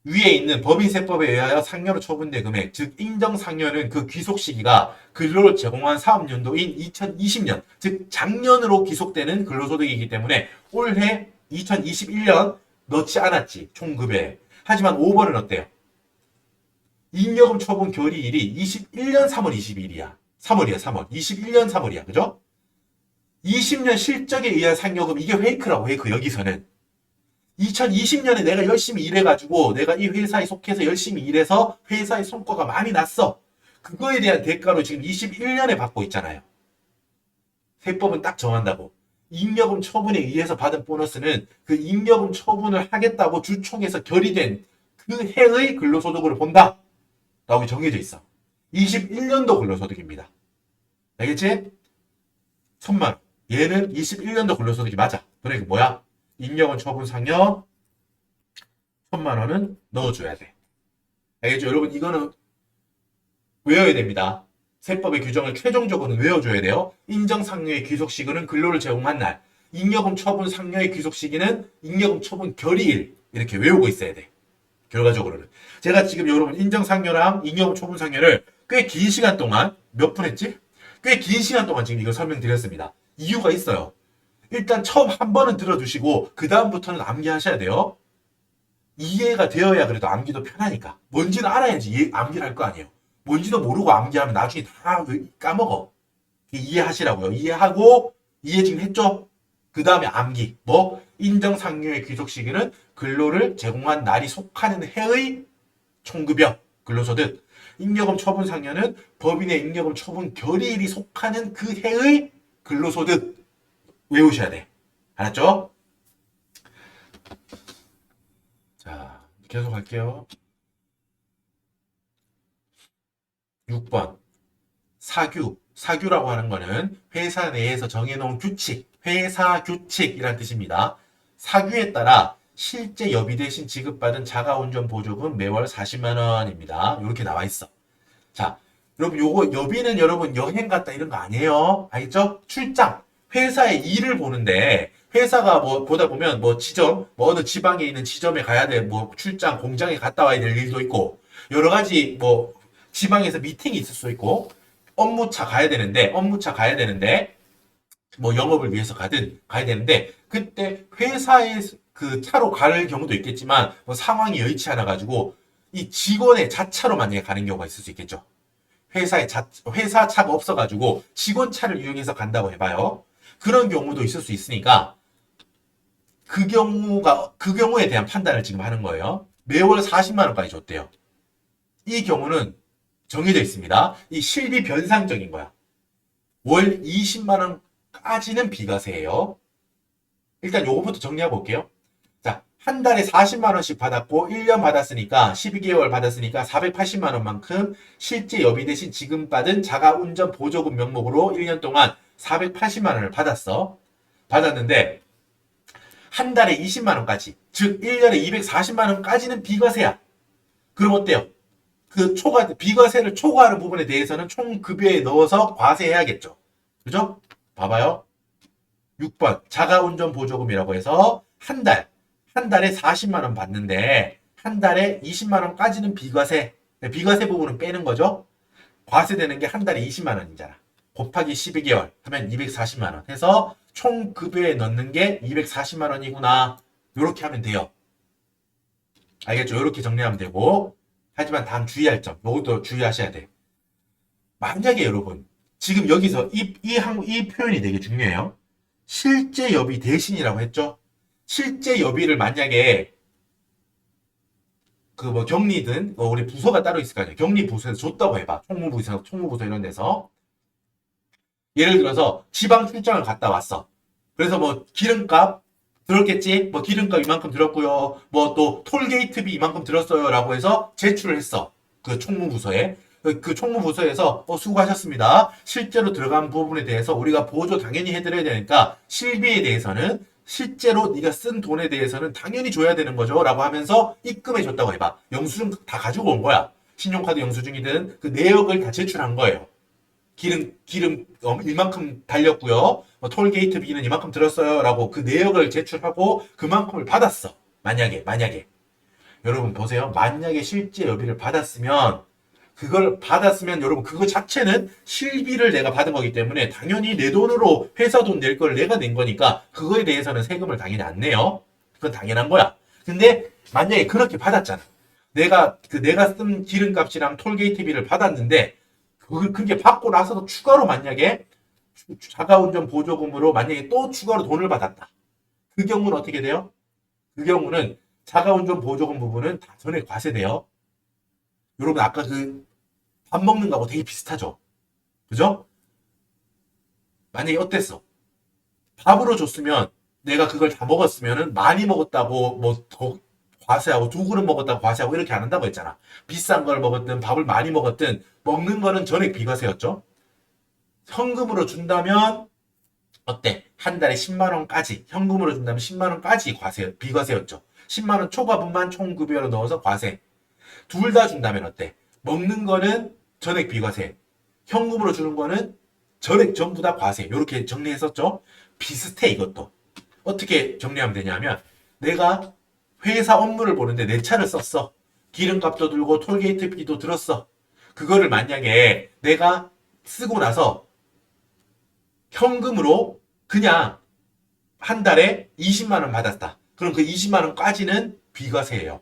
위에 있는 법인세법에 의하여 상여로 처분된 금액, 즉 인정상여는 그 귀속 시기가 근로를 제공한 사업연도인 2020년, 즉 작년으로 귀속되는 근로소득이기 때문에 올해 2021년 넣지 않았지, 총급여에. 하지만 5번은 어때요? 잉여금 처분 결의일이 21년 3월 22일이야. 3월. 21년 3월이야. 그죠? 20년 실적에 의한 상여금, 이게 페이크라고, 페이크, 여기서는. 2020년에 내가 열심히 일해가지고 내가 이 회사에 속해서 열심히 일해서 회사의 성과가 많이 났어. 그거에 대한 대가로 지금 21년에 받고 있잖아요. 세법은 딱 정한다고. 잉여금 처분에 의해서 받은 보너스는 그 잉여금 처분을 하겠다고 주총에서 결의된 그 해의 근로소득으로 본다. 라고 정해져 있어. 21년도 근로소득입니다. 알겠지? 1000만 원. 얘는 21년도 근로소득이 맞아. 그러니까 뭐야? 잉여금 처분 상여 1000만 원은 넣어줘야 돼. 알겠죠? 여러분 이거는 외워야 됩니다. 세법의 규정을 최종적으로는 외워줘야 돼요. 인정상여의 귀속시기는 근로를 제공한 날. 잉여금 처분 상여의 귀속시기는 잉여금 처분 결의일. 이렇게 외우고 있어야 돼. 결과적으로는. 제가 지금 여러분 인정상여랑 잉여금 처분 상여를 꽤 긴 시간 동안 몇 분 했지? 꽤 긴 시간 동안 지금 이걸 설명드렸습니다. 이유가 있어요. 일단 처음 한 번은 들어주시고 그 다음부터는 암기하셔야 돼요. 이해가 되어야 그래도 암기도 편하니까. 뭔지는 알아야지 암기를 할 거 아니에요. 뭔지도 모르고 암기하면 나중에 다 까먹어. 이해하시라고요. 이해하고 이해 지금 했죠? 그 다음에 암기. 뭐 인정상여의 귀속시기는 근로를 제공한 날이 속하는 해의 총급여 근로소득. 잉여금 처분 상여는 법인의 잉여금 처분 결의일이 속하는 그 해의 근로소득. 외우셔야 돼. 알았죠? 자, 계속 할게요. 6번. 사규. 사규라고 하는 거는 회사 내에서 정해놓은 규칙, 회사 규칙이란 뜻입니다. 사규에 따라 실제 여비 대신 지급받은 자가운전 보조금 매월 40만 원입니다. 이렇게 나와 있어. 자, 여러분 요거 여비는 여러분 여행 갔다 이런 거 아니에요. 알겠죠? 출장. 회사의 일을 보는데 회사가 뭐 보다 보면 뭐 지점, 뭐 어느 지방에 있는 지점에 가야 돼. 뭐 출장, 공장에 갔다 와야 될 일도 있고 여러 가지 뭐 지방에서 미팅이 있을 수 있고 업무차 가야 되는데 뭐 영업을 위해서 가야 되는데 그때 회사에 그 차로 갈 경우도 있겠지만 뭐 상황이 여의치 않아 가지고 이 직원의 자차로 만약에 가는 경우가 있을 수 있겠죠. 회사 차가 없어 가지고 직원 차를 이용해서 간다고 해봐요. 그런 경우도 있을 수 있으니까 그 경우에 대한 판단을 지금 하는 거예요. 매월 40만 원까지 줬대요. 이 경우는 정해져 있습니다. 이 실비 변상적인 거야. 월 20만 원까지는 비과세예요. 일단 요거부터 정리하고 볼게요. 자, 한 달에 40만 원씩 받았고 1년 받았으니까 12개월 받았으니까 480만 원만큼 실제 여비 대신 지금 받은 자가운전 보조금 명목으로 1년 동안 480만 원을 받았는데 한 달에 20만 원까지, 즉 1년에 240만 원까지는 비과세야. 그럼 어때요? 그 비과세를 초과하는 부분에 대해서는 총급여에 넣어서 과세해야겠죠. 그죠? 봐봐요. 6번 자가운전 보조금이라고 해서 한 달에 40만 원 받는데 한 달에 20만 원까지는 비과세. 비과세 부분은 빼는 거죠. 과세되는 게 한 달에 20만 원이잖아. 곱하기 12개월 하면 240만 원 해서 총 급여에 넣는 게 240만 원이구나. 이렇게 하면 돼요. 알겠죠? 이렇게 정리하면 되고 하지만 다음 주의할 점, 이것도 주의하셔야 돼. 만약에 여러분 지금 여기서 이 표현이 되게 중요해요. 실제 여비 대신이라고 했죠? 실제 여비를 만약에 그 뭐 격리든 우리 부서가 따로 있을 거 아니에요. 격리 부서에서 줬다고 해봐. 총무부서 이런 데서 예를 들어서 지방 출장을 갔다 왔어. 그래서 뭐 기름값 들었겠지? 뭐 기름값 이만큼 들었고요. 뭐 또 톨게이트비 이만큼 들었어요라고 해서 제출을 했어. 그 총무부서에. 그 총무부서에서 수고하셨습니다. 실제로 들어간 부분에 대해서 우리가 보조 당연히 해드려야 되니까 실비에 대해서는 실제로 네가 쓴 돈에 대해서는 당연히 줘야 되는 거죠. 라고 하면서 입금해 줬다고 해봐. 영수증 다 가지고 온 거야. 신용카드 영수증이든 그 내역을 다 제출한 거예요. 기름 이만큼 달렸고요. 톨게이트비는 이만큼 들었어요. 라고 그 내역을 제출하고 그만큼을 받았어. 만약에 여러분 보세요. 만약에 실제 여비를 받았으면 여러분 그거 자체는 실비를 내가 받은 거기 때문에 당연히 내 돈으로 회사 돈 낼 걸 내가 낸 거니까 그거에 대해서는 세금을 당연히 안 내요. 그건 당연한 거야. 근데 만약에 그렇게 받았잖아. 내가 쓴 기름값이랑 톨게이트비를 받았는데 그게 받고 나서도 추가로 만약에 자가운전 보조금으로 만약에 또 추가로 돈을 받았다. 그 경우는 어떻게 돼요? 그 경우는 자가운전 보조금 부분은 다 전액 과세돼요. 여러분 아까 그 밥 먹는 거하고 되게 비슷하죠? 그죠? 만약에 어땠어? 밥으로 줬으면 내가 그걸 다 먹었으면은 많이 먹었다고 뭐 더 과세하고 두 그릇 먹었다고 과세하고 이렇게 안 한다고 했잖아. 비싼 걸 먹었든 밥을 많이 먹었든 먹는 거는 전액 비과세였죠. 현금으로 준다면 어때? 한 달에 10만 원까지 현금으로 준다면 10만 원까지 과세 비과세였죠. 10만 원 초과분만 총급여로 넣어서 과세. 둘 다 준다면 어때? 먹는 거는 전액 비과세. 현금으로 주는 거는 전액 전부 다 과세. 이렇게 정리했었죠. 비슷해 이것도. 어떻게 정리하면 되냐면 내가 회사 업무를 보는데 내 차를 썼어. 기름값도 들고 톨게이트 비도 들었어. 그거를 만약에 내가 쓰고 나서 현금으로 그냥 한 달에 20만 원 받았다. 그럼 그 20만 원까지는 비과세예요.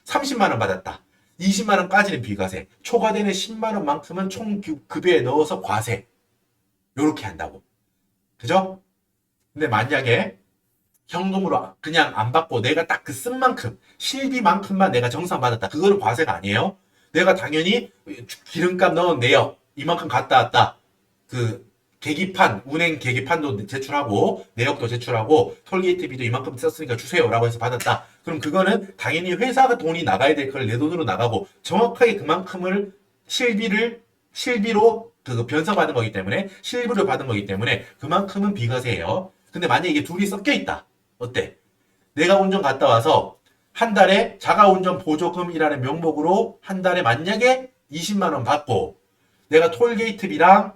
30만 원 받았다. 20만 원까지는 비과세. 초과되는 10만 원만큼은 총 급여에 넣어서 과세. 요렇게 한다고. 그죠? 근데 만약에 현금으로 그냥 안 받고 내가 딱 그 쓴 만큼 실비만큼만 내가 정산받았다. 그거는 과세가 아니에요. 내가 당연히 기름값 넣은 내역 이만큼 갔다 왔다. 그 계기판 운행 계기판도 제출하고 내역도 제출하고 톨게이트비도 이만큼 썼으니까 주세요라고 해서 받았다. 그럼 그거는 당연히 회사가 돈이 나가야 될 걸 내 돈으로 나가고 정확하게 그만큼을 실비로 그 변상받은 거기 때문에 실비를 받은 거기 때문에 그만큼은 비과세예요. 근데 만약에 이게 둘이 섞여 있다. 어때? 내가 운전 갔다 와서 한 달에 자가운전 보조금이라는 명목으로 한 달에 만약에 20만 원 받고 내가 톨게이트비랑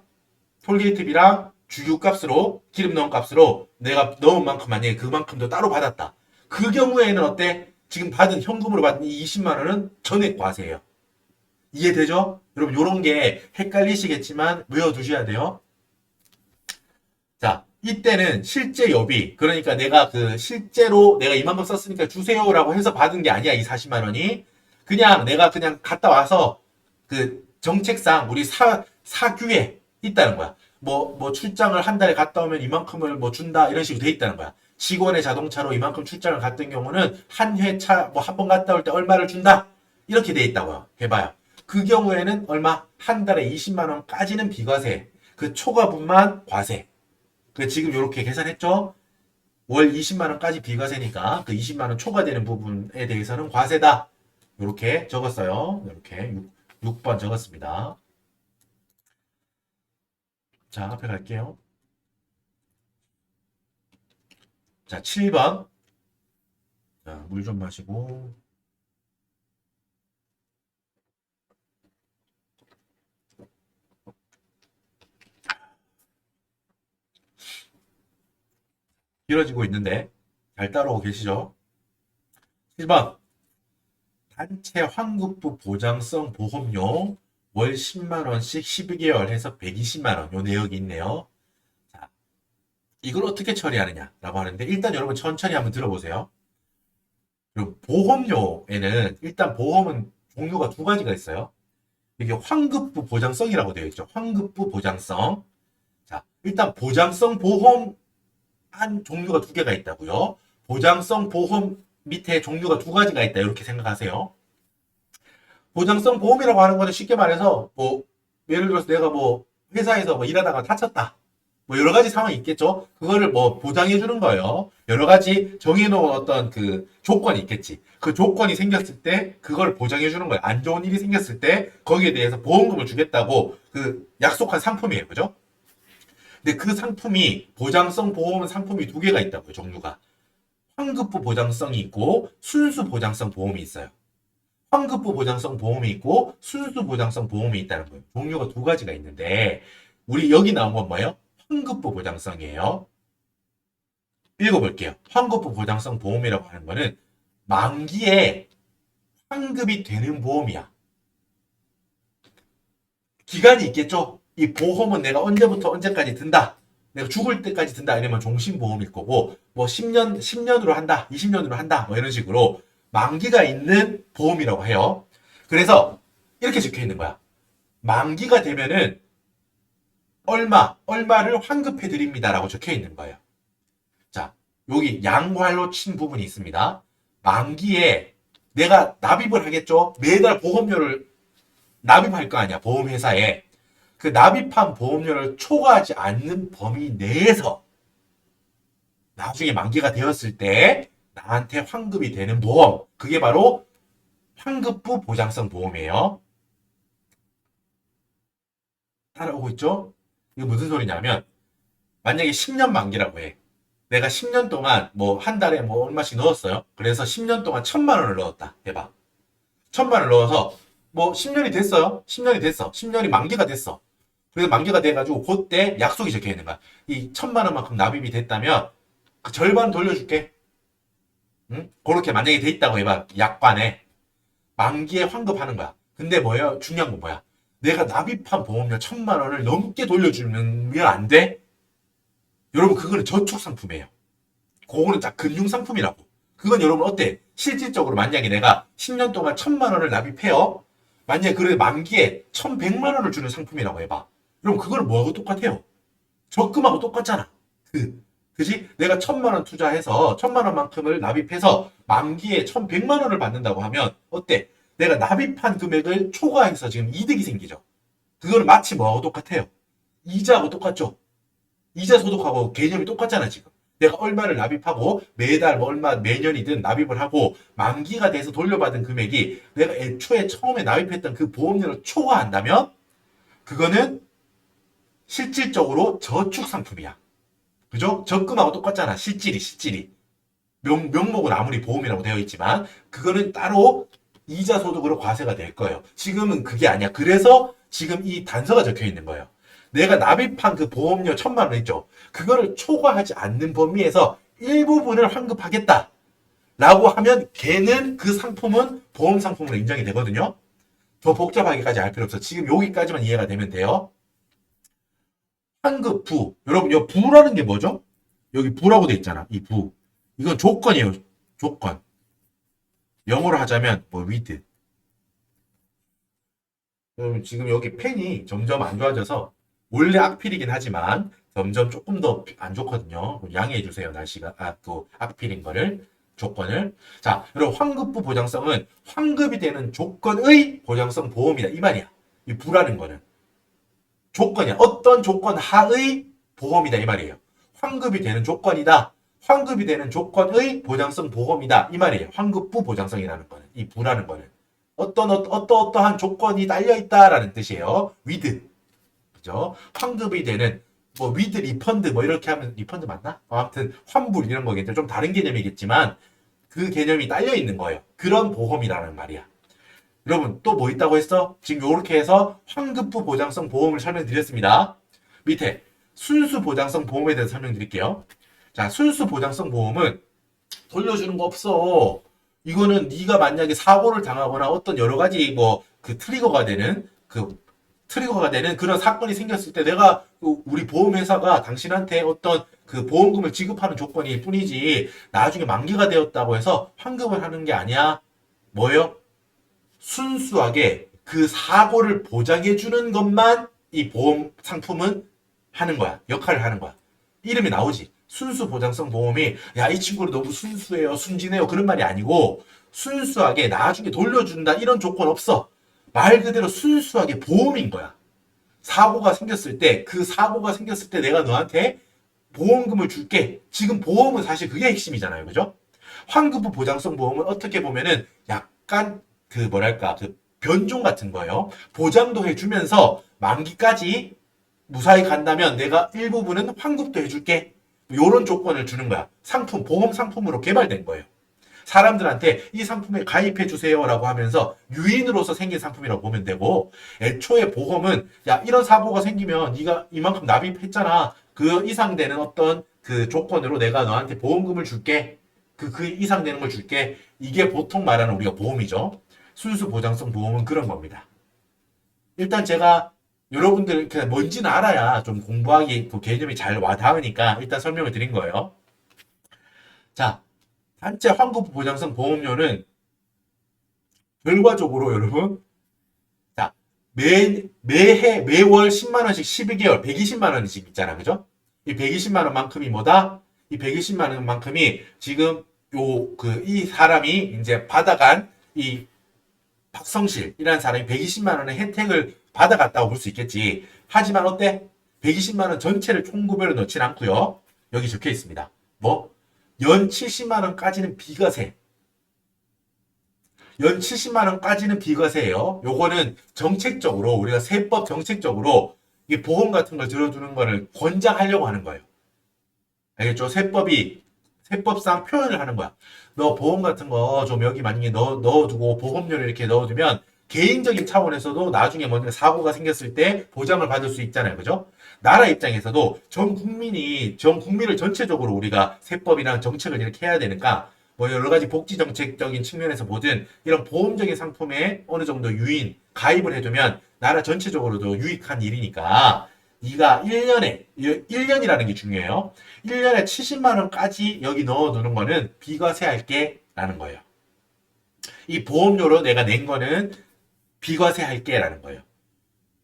주유값으로 기름 넣은 값으로 내가 넣은 만큼 만약에 그만큼도 따로 받았다. 그 경우에는 어때? 지금 받은 현금으로 받은 이 20만 원은 전액 과세예요. 이해되죠? 여러분 요런 게 헷갈리시겠지만 외워두셔야 돼요. 자, 이때는 실제 여비, 그러니까 내가 그 실제로 내가 이만큼 썼으니까 주세요라고 해서 받은 게 아니야, 이 40만 원이. 그냥 내가 그냥 갔다 와서 그 정책상 우리 사규에 있다는 거야. 뭐 출장을 한 달에 갔다 오면 이만큼을 뭐 준다 이런 식으로 돼 있다는 거야. 직원의 자동차로 이만큼 출장을 갔던 경우는 한 회차 뭐 한 번 갔다 올 때 얼마를 준다 이렇게 돼 있다고요. 해봐요. 그 경우에는 얼마? 한 달에 20만 원까지는 비과세. 그 초과분만 과세. 그 지금 이렇게 계산했죠? 월 20만 원까지 비과세니까 그 20만 원 초과되는 부분에 대해서는 과세다. 이렇게 적었어요. 이렇게 6번 적었습니다. 자, 앞에 갈게요. 자, 7번. 자, 물 좀 마시고. 길어지고 있는데 잘 따라오고 계시죠? 1번. 단체 환급부 보장성 보험료 월 10만 원씩 12개월 해서 120만 원. 요 내역이 있네요. 자, 이걸 어떻게 처리하느냐라고 하는데 일단 여러분 천천히 한번 들어보세요. 그리고 보험료에는 일단 보험은 종류가 두 가지가 있어요. 이게 환급부 보장성이라고 되어 있죠. 환급부 보장성. 자, 일단 보장성 보험 한 종류가 두 개가 있다고요. 보장성 보험 밑에 종류가 두 가지가 있다. 이렇게 생각하세요. 보장성 보험이라고 하는 거는 쉽게 말해서 뭐 예를 들어서 내가 뭐 회사에서 뭐 일하다가 다쳤다. 뭐 여러 가지 상황이 있겠죠. 그거를 뭐 보장해 주는 거예요. 여러 가지 정해놓은 어떤 그 조건이 있겠지. 그 조건이 생겼을 때 그걸 보장해 주는 거예요. 안 좋은 일이 생겼을 때 거기에 대해서 보험금을 주겠다고 그 약속한 상품이에요. 그죠? 근데 그 상품이 보장성 보험은 상품이 두 개가 있다고요. 종류가. 환급부 보장성이 있고 순수 보장성 보험이 있어요. 환급부 보장성 보험이 있고 순수 보장성 보험이 있다는 거예요. 종류가 두 가지가 있는데 우리 여기 나온 건 뭐예요? 환급부 보장성이에요. 읽어볼게요. 환급부 보장성 보험이라고 하는 거는 만기에 환급이 되는 보험이야. 기간이 있겠죠? 이 보험은 내가 언제부터 언제까지 든다. 내가 죽을 때까지 든다. 이러면 종신보험일 거고, 뭐 10년으로 한다. 20년으로 한다. 뭐 이런 식으로 만기가 있는 보험이라고 해요. 그래서 이렇게 적혀 있는 거야. 만기가 되면은 얼마를 환급해 드립니다라고 적혀 있는 거예요. 자, 여기 양괄로 친 부분이 있습니다. 만기에 내가 납입을 하겠죠? 매달 보험료를 납입할 거 아니야, 보험회사에. 그 납입한 보험료를 초과하지 않는 범위 내에서 나중에 만기가 되었을 때 나한테 환급이 되는 보험. 그게 바로 환급부 보장성 보험이에요. 따라오고 있죠? 이게 무슨 소리냐면 만약에 10년 만기라고 해. 내가 10년 동안 뭐 한 달에 뭐 얼마씩 넣었어요. 그래서 10년 동안 1,000만 원을 넣었다. 해봐. 1,000만 원을 넣어서 뭐 10년이 됐어요. 10년이 됐어. 10년이 만기가 됐어. 그래서 만기가 돼가지고 그때 약속이 적혀 있는 거야. 이 1,000만 원만큼 납입이 됐다면 그 절반 돌려줄게. 응? 그렇게 만약에 돼 있다고 해봐. 약관에. 만기에 환급하는 거야. 근데 뭐예요? 중요한 건 뭐야? 내가 납입한 보험료 1,000만 원을 넘게 돌려주면 안 돼? 여러분 그거는 저축 상품이에요. 그거는 딱 금융 상품이라고. 그건 여러분 어때? 실질적으로 만약에 내가 10년 동안 1,000만 원을 납입해요. 만약에 그래 만기에 1,100만 원을 주는 상품이라고 해봐. 그럼 그거는 뭐하고 똑같아요? 적금하고 똑같잖아. 그지? 내가 1,000만 원 투자해서 1,000만 원만큼을 납입해서 만기에 1,100만 원을 받는다고 하면 어때? 내가 납입한 금액을 초과해서 지금 이득이 생기죠. 그거는 마치 뭐하고 똑같아요? 이자하고 똑같죠? 이자 소득하고 개념이 똑같잖아, 지금. 내가 얼마를 납입하고 매달 뭐 얼마 매년이든 납입을 하고 만기가 돼서 돌려받은 금액이 내가 애초에 처음에 납입했던 그 보험료를 초과한다면 그거는 실질적으로 저축 상품이야. 그죠? 적금하고 똑같잖아. 실질이. 명목은 아무리 보험이라고 되어 있지만 그거는 따로 이자 소득으로 과세가 될 거예요. 지금은 그게 아니야. 그래서 지금 이 단서가 적혀 있는 거예요. 내가 납입한 그 보험료 1,000만 원 있죠. 그거를 초과하지 않는 범위에서 일부분을 환급하겠다. 라고 하면 걔는 그 상품은 보험 상품으로 인정이 되거든요. 더 복잡하게까지 알 필요 없어. 지금 여기까지만 이해가 되면 돼요. 환급부. 여러분, 이 부라는 게 뭐죠? 여기 부라고 돼 있잖아. 이 부. 이건 조건이에요. 조건. 영어로 하자면 뭐 with. 여러분 지금 여기 펜이 점점 안 좋아져서 원래 악필이긴 하지만 점점 조금 더 안 좋거든요. 양해해 주세요. 날씨가 또 악필인 거를 조건을. 자, 여러분 환급부 보장성은 환급이 되는 조건의 보장성 보험이다 이 말이야. 이 부라는 거는 조건이야. 어떤 조건 하의 보험이다 이 말이에요. 환급이 되는 조건이다. 환급이 되는 조건의 보장성 보험이다 이 말이에요. 환급부 보장성이라는 거는 이 부라는 거는 어떠한 조건이 딸려 있다라는 뜻이에요. with. 그죠? 환급이 되는 뭐 with 리펀드 뭐 이렇게 하면 리펀드 맞나? 아무튼 환불 이런 거겠죠. 좀 다른 개념이겠지만 그 개념이 딸려 있는 거예요. 그런 보험이라는 말이야. 여러분 또 뭐 있다고 했어? 지금 이렇게 해서 환급부 보장성 보험을 설명드렸습니다. 밑에 순수 보장성 보험에 대해서 설명드릴게요. 자, 순수 보장성 보험은 돌려주는 거 없어. 이거는 네가 만약에 사고를 당하거나 어떤 여러 가지 뭐 그 트리거가 되는 그런 사건이 생겼을 때 내가 우리 보험회사가 당신한테 어떤 그 보험금을 지급하는 조건일 뿐이지 나중에 만기가 되었다고 해서 환급을 하는 게 아니야. 뭐예요? 순수하게 그 사고를 보장해 주는 것만 이 보험 상품은 하는 거야. 역할을 하는 거야. 이름이 나오지. 순수 보장성 보험이 야, 이 친구는 너무 순수해요. 순진해요. 그런 말이 아니고 순수하게 나중에 돌려준다 이런 조건 없어. 말 그대로 순수하게 보험인 거야. 사고가 생겼을 때 그 사고가 생겼을 때 내가 너한테 보험금을 줄게. 지금 보험은 사실 그게 핵심이잖아요. 그죠? 환급부 보장성 보험은 어떻게 보면은 약간 그 뭐랄까 그 변종 같은 거예요. 보장도 해주면서 만기까지 무사히 간다면 내가 일부분은 환급도 해줄게. 요런 조건을 주는 거야. 상품, 보험 상품으로 개발된 거예요. 사람들한테 이 상품에 가입해 주세요라고 하면서 유인으로서 생긴 상품이라고 보면 되고 애초에 보험은 야 이런 사고가 생기면 네가 이만큼 납입했잖아. 그 이상 되는 어떤 그 조건으로 내가 너한테 보험금을 줄게. 그 이상 되는 걸 줄게. 이게 보통 말하는 우리가 보험이죠. 순수 보장성 보험은 그런 겁니다. 일단 제가 여러분들 그냥 뭔지는 알아야 좀 공부하기 그 개념이 잘 와닿으니까 일단 설명을 드린 거예요. 자, 단체 환급 보장성 보험료는 결과적으로 여러분 자, 매해 매월 10만 원씩 12개월 120만 원씩 있잖아. 그죠? 이 120만 원만큼이 뭐다? 이 이 120만 원만큼이 지금 이 사람이 이제 받아간 이 박성실이라는 사람이 120만 원의 혜택을 받아갔다고 볼 수 있겠지. 하지만 어때? 120만 원 전체를 총구별로 넣진 않고요. 여기 적혀 있습니다. 뭐? 연 70만 원까지는 비과세. 연 70만 원까지는 비과세예요. 요거는 정책적으로 우리가 세법 정책적으로 이 보험 같은 걸 들어두는 거를 권장하려고 하는 거예요. 알겠죠? 세법상 표현을 하는 거야. 너 보험 같은 거 좀 여기 만약에 넣어두고 보험료를 이렇게 넣어두면 개인적인 차원에서도 나중에 뭔가 사고가 생겼을 때 보장을 받을 수 있잖아요. 그죠? 나라 입장에서도 전 국민을 전체적으로 우리가 세법이랑 정책을 이렇게 해야 되니까 뭐 여러 가지 복지 정책적인 측면에서 보든 이런 보험적인 상품에 어느 정도 가입을 해두면 나라 전체적으로도 유익한 일이니까 네가 1년이라는 게 중요해요. 1년에 70만 원까지 여기 넣어두는 거는 비과세할게 라는 거예요. 이 보험료로 내가 낸 거는 비과세할게 라는 거예요.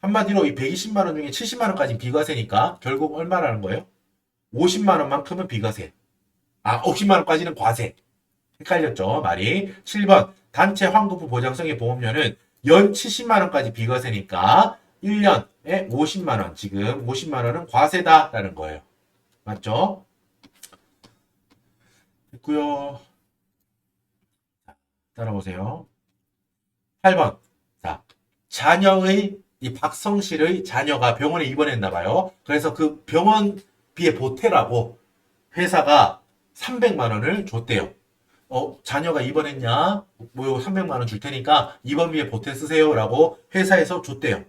한마디로 이 120만 원 중에 70만 원까지 비과세니까 결국 얼마라는 거예요? 50만 원만큼은 비과세. 50만 원까지는 과세. 헷갈렸죠, 말이. 7번 단체 환급부 보장성의 보험료는 연 70만 원까지 비과세니까 1년에 50만 원, 지금 50만 원은 과세다라는 거예요. 맞죠? 됐고요. 따라오세요. 8번. 자, 자녀의 이 박성실의 자녀가 병원에 입원했나 봐요. 그래서 그 병원비의 보태라고 회사가 300만 원을 줬대요. 자녀가 입원했냐? 뭐 300만 원 줄 테니까 입원비에 보태 쓰세요라고 회사에서 줬대요.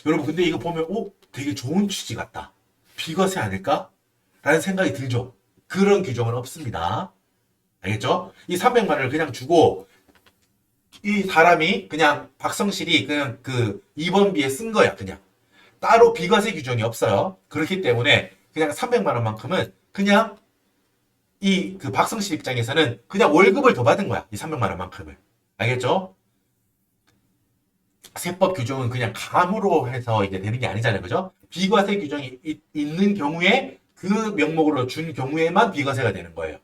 여러분 근데 이거 보면 되게 좋은 취지 같다. 비과세 아닐까? 라는 생각이 들죠. 그런 규정은 없습니다. 알겠죠? 이 300만 원을 그냥 주고 이 사람이 그냥 박성실이 그냥 그 입원비에 쓴 거야. 그냥 따로 비과세 규정이 없어요. 그렇기 때문에 그냥 300만 원만큼은 그냥 이 그 박성실 입장에서는 그냥 월급을 더 받은 거야. 이 300만 원만큼을. 알겠죠? 세법 규정은 그냥 감으로 해서 이제 되는 게 아니잖아요. 그죠? 비과세 규정이 있는 경우에 그 명목으로 준 경우에만 비과세가 되는 거예요.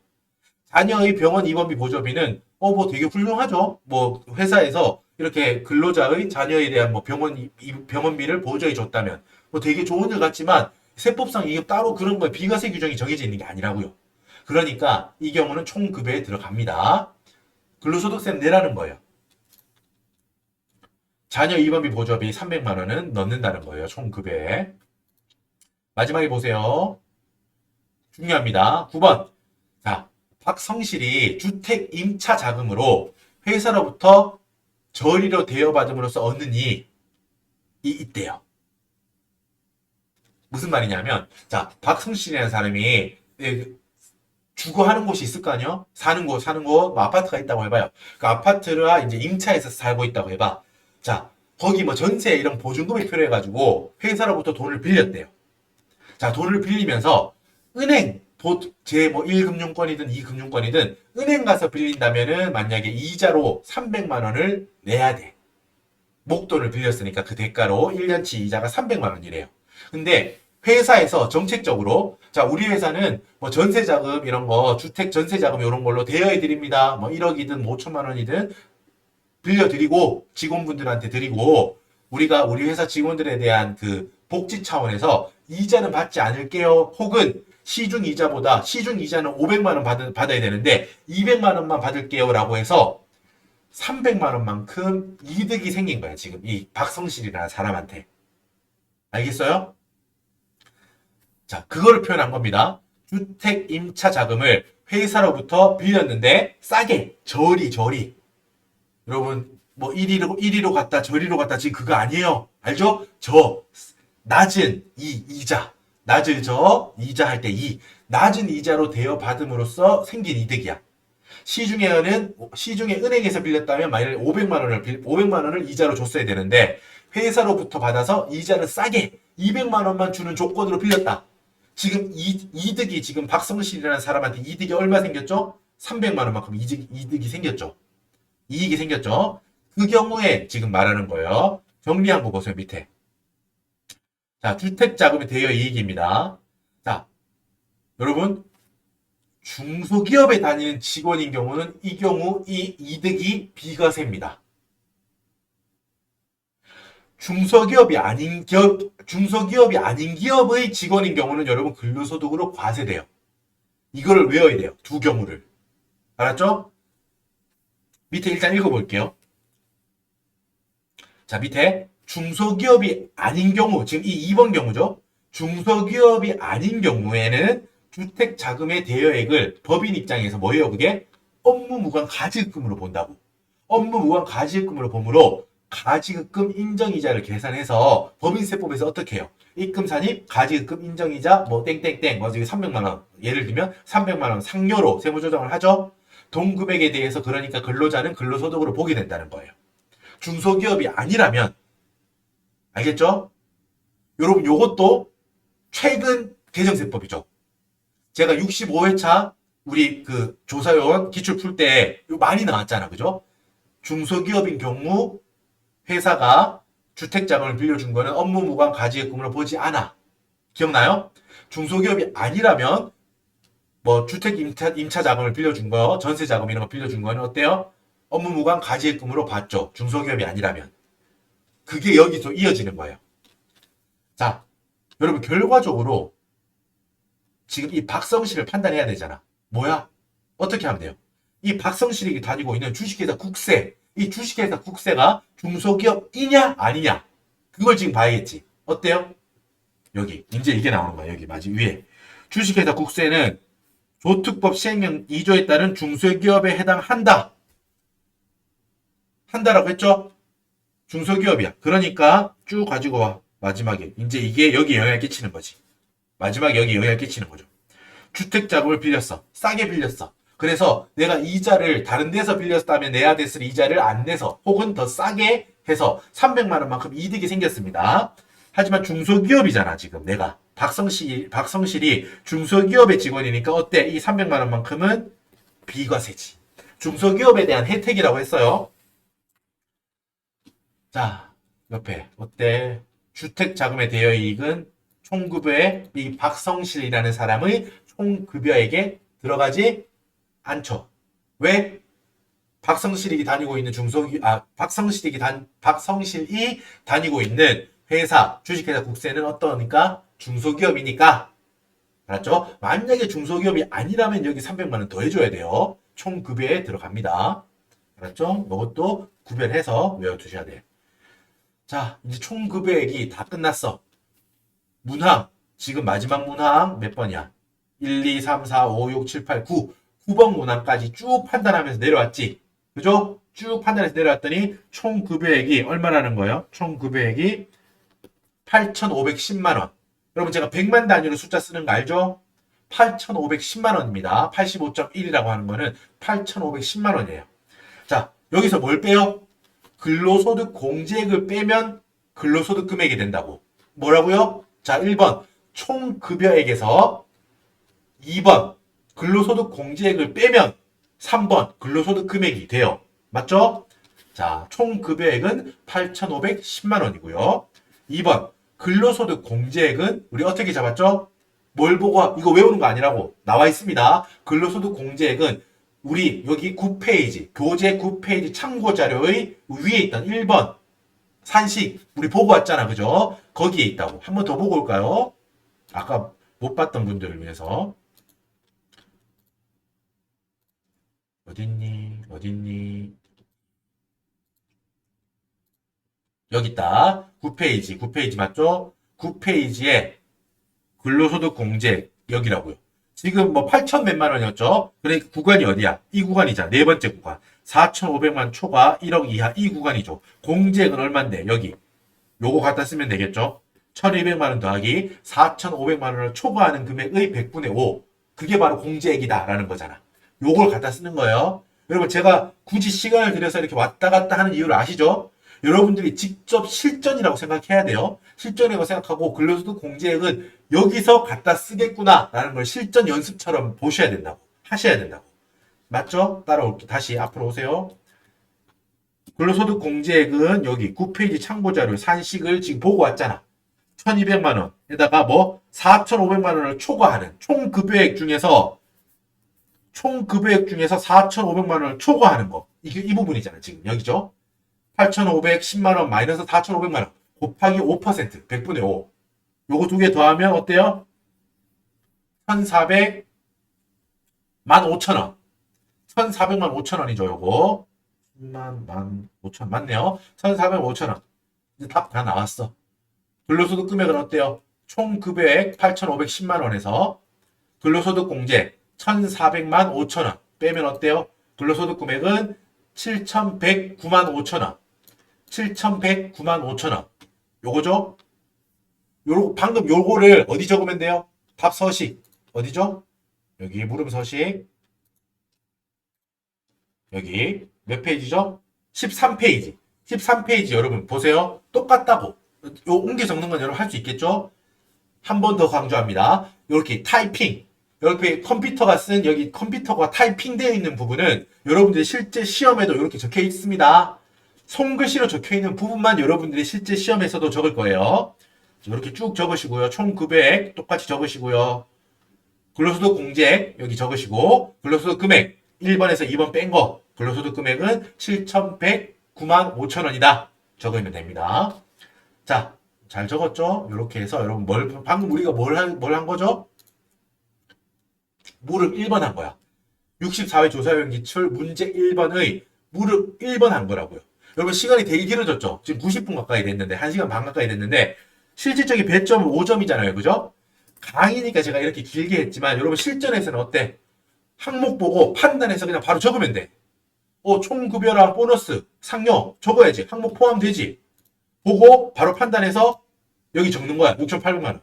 자녀의 병원 입원비 보조비는 뭐 되게 훌륭하죠. 뭐 회사에서 이렇게 근로자의 자녀에 대한 뭐 병원비를 보조해 줬다면 뭐 되게 좋은 일 같지만 세법상 이게 따로 그런 거에 비과세 규정이 정해져 있는 게 아니라고요. 그러니까 이 경우는 총급여에 들어갑니다. 근로소득세 내라는 거예요. 자녀 입원비 보조비 300만 원은 넣는다는 거예요. 총급여에. 마지막에 보세요. 중요합니다. 9번. 자, 박성실이 주택 임차 자금으로 회사로부터 저리로 대여받음으로써 얻는 이익이 있대요. 무슨 말이냐면, 자, 박성실이라는 사람이 주거하는 곳이 있을 거 아니요? 사는 곳, 뭐 아파트가 있다고 해봐요. 그 아파트가 이제 임차해서 살고 있다고 해봐. 자, 거기 뭐 전세 이런 보증금이 필요해가지고 회사로부터 돈을 빌렸대요. 자, 돈을 빌리면서 은행, 제 뭐 1금융권이든 2금융권이든 은행 가서 빌린다면은 만약에 이자로 300만 원을 내야 돼. 목돈을 빌렸으니까 그 대가로 1년치 이자가 300만 원이래요. 근데 회사에서 정책적으로 자, 우리 회사는 뭐 전세자금 이런 거 주택 전세자금 이런 걸로 대여해 드립니다. 뭐 1억이든 뭐 5천만 원이든 빌려드리고 직원분들한테 드리고 우리가 우리 회사 직원들에 대한 그 복지 차원에서 이자는 받지 않을게요. 혹은 시중 이자는 500만 원 받아야 되는데 200만 원만 받을게요. 라고 해서 300만 원만큼 이득이 생긴 거야. 지금 이 박성실이라는 사람한테. 알겠어요? 자, 그거를 표현한 겁니다. 주택 임차 자금을 회사로부터 빌렸는데 싸게 저리 여러분 뭐 이리로 갔다 저리로 갔다 지금 그거 아니에요. 알죠? 낮은 이자 할 때 낮은 이자로 대여받음으로써 생긴 이득이야. 시중에 은행에서 빌렸다면 만약에 500만 원을 이자로 줬어야 되는데 회사로부터 받아서 이자를 싸게 200만 원만 주는 조건으로 빌렸다. 지금 이득이 지금 박성실이라는 사람한테 이득이 얼마 생겼죠? 300만 원만큼 이득이 생겼죠. 이익이 생겼죠. 그 경우에 지금 말하는 거예요. 정리한 거 보세요. 밑에. 자, 주택자금의 대여 이익입니다. 자, 여러분 중소기업에 다니는 직원인 경우는 이 경우 이 이득이 비과세입니다. 중소기업이 아닌 기업의 직원인 경우는 여러분 근로소득으로 과세돼요. 이거를 외워야 돼요. 두 경우를. 알았죠? 밑에 일단 읽어볼게요. 자, 밑에 중소기업이 아닌 경우, 지금 이 2번 경우죠. 중소기업이 아닌 경우에는 주택자금의 대여액을 법인 입장에서 뭐예요? 그게 업무무관 가지급금으로 본다고. 업무무관 가지급금으로 보므로 가지급금 인정이자를 계산해서 법인세법에서 어떻게 해요? 입금산입, 가지급금 인정이자, 뭐, 땡땡땡, 뭐, 300만원. 예를 들면 300만원 상여로 세무조정을 하죠? 동금액에 대해서 그러니까 근로자는 근로소득으로 보게 된다는 거예요. 중소기업이 아니라면, 알겠죠? 여러분, 요것도 최근 개정세법이죠. 제가 65회차 우리 그 조사요원 기출 풀 때 많이 나왔잖아. 그죠? 중소기업인 경우 회사가 주택자금을 빌려준 거는 업무무관 가지급금으로 보지 않아. 기억나요? 중소기업이 아니라면 뭐 주택 임차 자금을 빌려준 거, 전세 자금 이런 거 빌려준 거는 어때요? 업무무관 가지급금으로 봤죠. 중소기업이 아니라면. 그게 여기서 이어지는 거예요. 자, 여러분 결과적으로 지금 이 박성실을 판단해야 되잖아. 뭐야? 어떻게 하면 돼요? 이 박성실이 다니고 있는 주식회사 국세, 이 주식회사 국세가 중소기업이냐 아니냐, 그걸 지금 봐야겠지. 어때요? 여기 이제 이게 나오는 거야. 여기 마지 위에 주식회사 국세는 조특법 시행령 2조에 따른 중소기업에 해당한다. 한다라고 했죠? 중소기업이야. 그러니까 쭉 가지고 와. 마지막에 이제 이게 여기 영향을 끼치는 거지. 마지막에 여기 영향을 끼치는 거죠. 주택자금을 빌렸어. 싸게 빌렸어. 그래서 내가 이자를 다른 데서 빌렸다면 내야 됐을 이자를 안 내서 혹은 더 싸게 해서 300만 원만큼 이득이 생겼습니다. 하지만 중소기업이잖아. 지금 내가 박성실이 중소기업의 직원이니까 어때? 이 300만 원만큼은 비과세지. 중소기업에 대한 혜택이라고 했어요. 자, 옆에 어때? 주택자금의 대여이익은 총급여에 이 박성실이라는 사람의 총급여액에 들어가지 않죠. 왜? 박성실이 다니고 있는 박성실이 다니고 있는 회사, 주식회사 국세는 어떠니까? 중소기업이니까. 알았죠? 만약에 중소기업이 아니라면 여기 300만 원 더 해줘야 돼요. 총급여에 들어갑니다. 알았죠? 이것도 구별해서 외워두셔야 돼요. 자, 이제 총급여액이 다 끝났어. 문항, 지금 마지막 문항 몇 번이야? 1, 2, 3, 4, 5, 6, 7, 8, 9. 9번 문항까지 쭉 판단하면서 내려왔지. 그죠? 쭉 판단해서 내려왔더니 총급여액이 얼마라는 거예요? 총급여액이 8,510만 원. 여러분 제가 100만 단위로 숫자 쓰는 거 알죠? 8,510만 원입니다. 85.1이라고 하는 거는 8,510만 원이에요. 자, 여기서 뭘 빼요? 근로소득 공제액을 빼면 근로소득 금액이 된다고. 뭐라고요? 자, 1번 총급여액에서 2번 근로소득 공제액을 빼면 3번 근로소득 금액이 돼요. 맞죠? 자, 총급여액은 8,510만 원이고요. 2번 근로소득 공제액은 우리 어떻게 잡았죠? 뭘 보고 이거 외우는 거 아니라고 나와 있습니다. 근로소득 공제액은 우리 여기 9페이지 교재 9페이지 참고자료의 위에 있던 1번 산식 우리 보고 왔잖아. 그죠? 거기에 있다고. 한 번 더 보고 올까요? 아까 못 봤던 분들을 위해서. 어딨니? 여기 있다. 9페이지 맞죠? 9페이지에 근로소득 공제 여기라고요. 지금 뭐 8천 몇만 원이었죠? 그러니까 구간이 어디야? 이 구간이잖아. 네 번째 구간. 4,500만 초과 1억 이하 이 구간이죠. 공제액은 얼만데? 여기. 요거 갖다 쓰면 되겠죠? 1,200만 원 더하기 4,500만 원을 초과하는 금액의 100분의 5. 그게 바로 공제액이다라는 거잖아. 요걸 갖다 쓰는 거예요. 여러분 제가 굳이 시간을 들여서 이렇게 왔다 갔다 하는 이유를 아시죠? 여러분들이 직접 실전이라고 생각해야 돼요. 실전이라고 생각하고 근로소득 공제액은 여기서 갖다 쓰겠구나 라는 걸 실전 연습처럼 보셔야 된다고. 하셔야 된다고. 맞죠? 따라올게요. 다시 앞으로 오세요. 근로소득 공제액은 여기 9페이지 참고자료 산식을 지금 보고 왔잖아. 1,200만 원에다가 뭐 4,500만 원을 초과하는 총급여액 중에서 총 급여액 중에서 4,500만 원을 초과하는 거. 이게 이 부분이잖아요. 지금 여기죠. 8,510만 원 마이너스 4,500만 원 곱하기 5%, 100분의 5. 요거 두 개 더하면 어때요? 1,400만 5천원. 1,400만 5천원이죠, 요거. 10만 5천 맞네요. 1,400만 5천원. 이제 답 다 나왔어. 근로소득 금액은 어때요? 총 급여액 8,510만 원에서 근로소득 공제 1,400만 5천원 빼면 어때요? 근로소득 금액은 7,109만 5천원. 7,109만 5천원. 요거죠? 방금 요거를 어디 적으면 돼요? 답 서식. 어디죠? 여기 물음 서식. 여기 몇 페이지죠? 13페이지. 13페이지 여러분 보세요. 똑같다고. 요 옮겨 적는 건 여러분 할 수 있겠죠? 한 번 더 강조합니다. 이렇게 타이핑. 이렇게 컴퓨터가 쓴 여기 컴퓨터가 타이핑되어 있는 부분은 여러분들이 실제 시험에도 이렇게 적혀 있습니다. 손글씨로 적혀 있는 부분만 여러분들이 실제 시험에서도 적을 거예요. 이렇게 쭉 적으시고요. 총 금액 똑같이 적으시고요. 근로소득 공제액 여기 적으시고 근로소득 금액 1번에서 2번 뺀 거 근로소득 금액은 7,109만 5천원이다. 적으면 됩니다. 자, 잘 적었죠? 이렇게 해서 여러분 방금 우리가 뭘 한 거죠? 무릎 1번 한 거야. 64회 조사요원 기출 문제 1번의 무릎 1번 한 거라고요. 여러분 시간이 되게 길어졌죠? 지금 90분 가까이 됐는데 1시간 반 가까이 됐는데 실질적인 배점은 5점이잖아요. 그죠? 강의니까 제가 이렇게 길게 했지만 여러분 실전에서는 어때? 항목 보고 판단해서 그냥 바로 적으면 돼. 총급여랑 보너스, 상여 적어야지. 항목 포함되지. 보고 바로 판단해서 여기 적는 거야. 6,800만 원.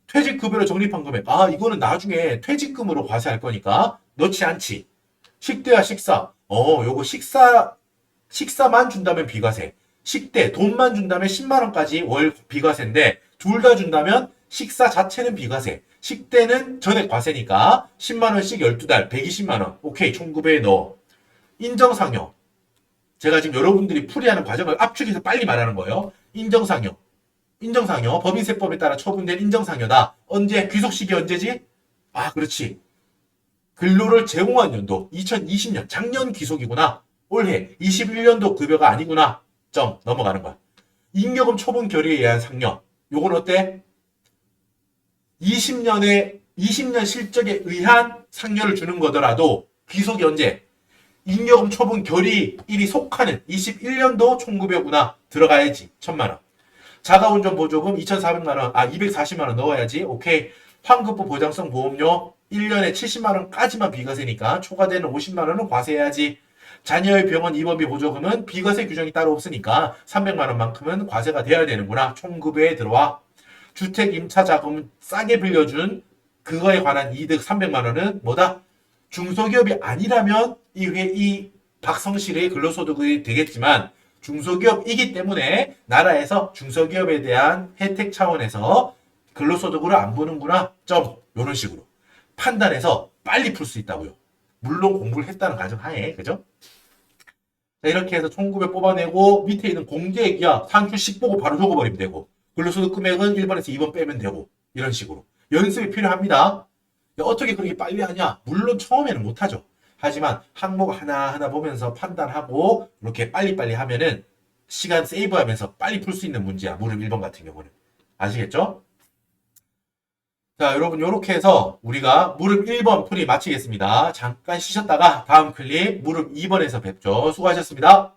퇴직급여로 적립한 금액. 이거는 나중에 퇴직금으로 과세할 거니까 넣지 않지. 식대와 식사. 요거 식사만 준다면 비과세. 식대, 돈만 준다면 10만 원까지 월 비과세인데 둘 다 준다면 식사 자체는 비과세. 식대는 전액 과세니까 10만 원씩 12달 120만 원. 오케이. 총급여에 넣어. 인정상여. 제가 지금 여러분들이 풀이하는 과정을 압축해서 빨리 말하는 거예요. 인정상여. 법인세법에 따라 처분된 인정상여다. 언제? 귀속시기 언제지? 그렇지. 근로를 제공한 연도 2020년 작년 귀속이구나. 올해 21년도 급여가 아니구나. 점 넘어가는 거야. 임금yo금 처분 결의에 의한 상여. 요건 어때? 20년 실적에 의한 상여를 주는 거더라도 귀속이 언제? 임금yo금 처분 결의일이 속하는 21년도 총급여구나. 들어가야지. 1,000만 원. 자가운전 보조금 2,400만 원, 240만 원 넣어야지. 오케이. 환급부 보장성 보험료 1년에 70만 원까지만 비과세니까 초과되는 50만 원은 과세해야지. 자녀의 병원 입원비 보조금은 비과세 규정이 따로 없으니까 300만 원만큼은 과세가 돼야 되는구나. 총급여에 들어와. 주택 임차 자금 싸게 빌려준 그거에 관한 이득 300만 원은 뭐다? 중소기업이 아니라면 이 박성실의 근로소득이 되겠지만 중소기업이기 때문에 나라에서 중소기업에 대한 혜택 차원에서 근로소득으로 안 보는구나. 점. 요런 식으로 판단해서 빨리 풀 수 있다고요. 물론 공부를 했다는 가정하에. 그죠? 자, 이렇게 해서 총급여 뽑아내고 밑에 있는 공제액이야. 산출식 보고 바로 적어버리면 되고 근로소득 금액은 1번에서 2번 빼면 되고 이런 식으로 연습이 필요합니다. 어떻게 그렇게 빨리 하냐? 물론 처음에는 못하죠. 하지만 항목 하나하나 보면서 판단하고 이렇게 빨리빨리 하면은 시간 세이브하면서 빨리 풀 수 있는 문제야. 무릎 1번 같은 경우는. 아시겠죠? 자, 여러분 이렇게 해서 우리가 무릎 1번 풀이 마치겠습니다. 잠깐 쉬셨다가 다음 클립 무릎 2번에서 뵙죠. 수고하셨습니다.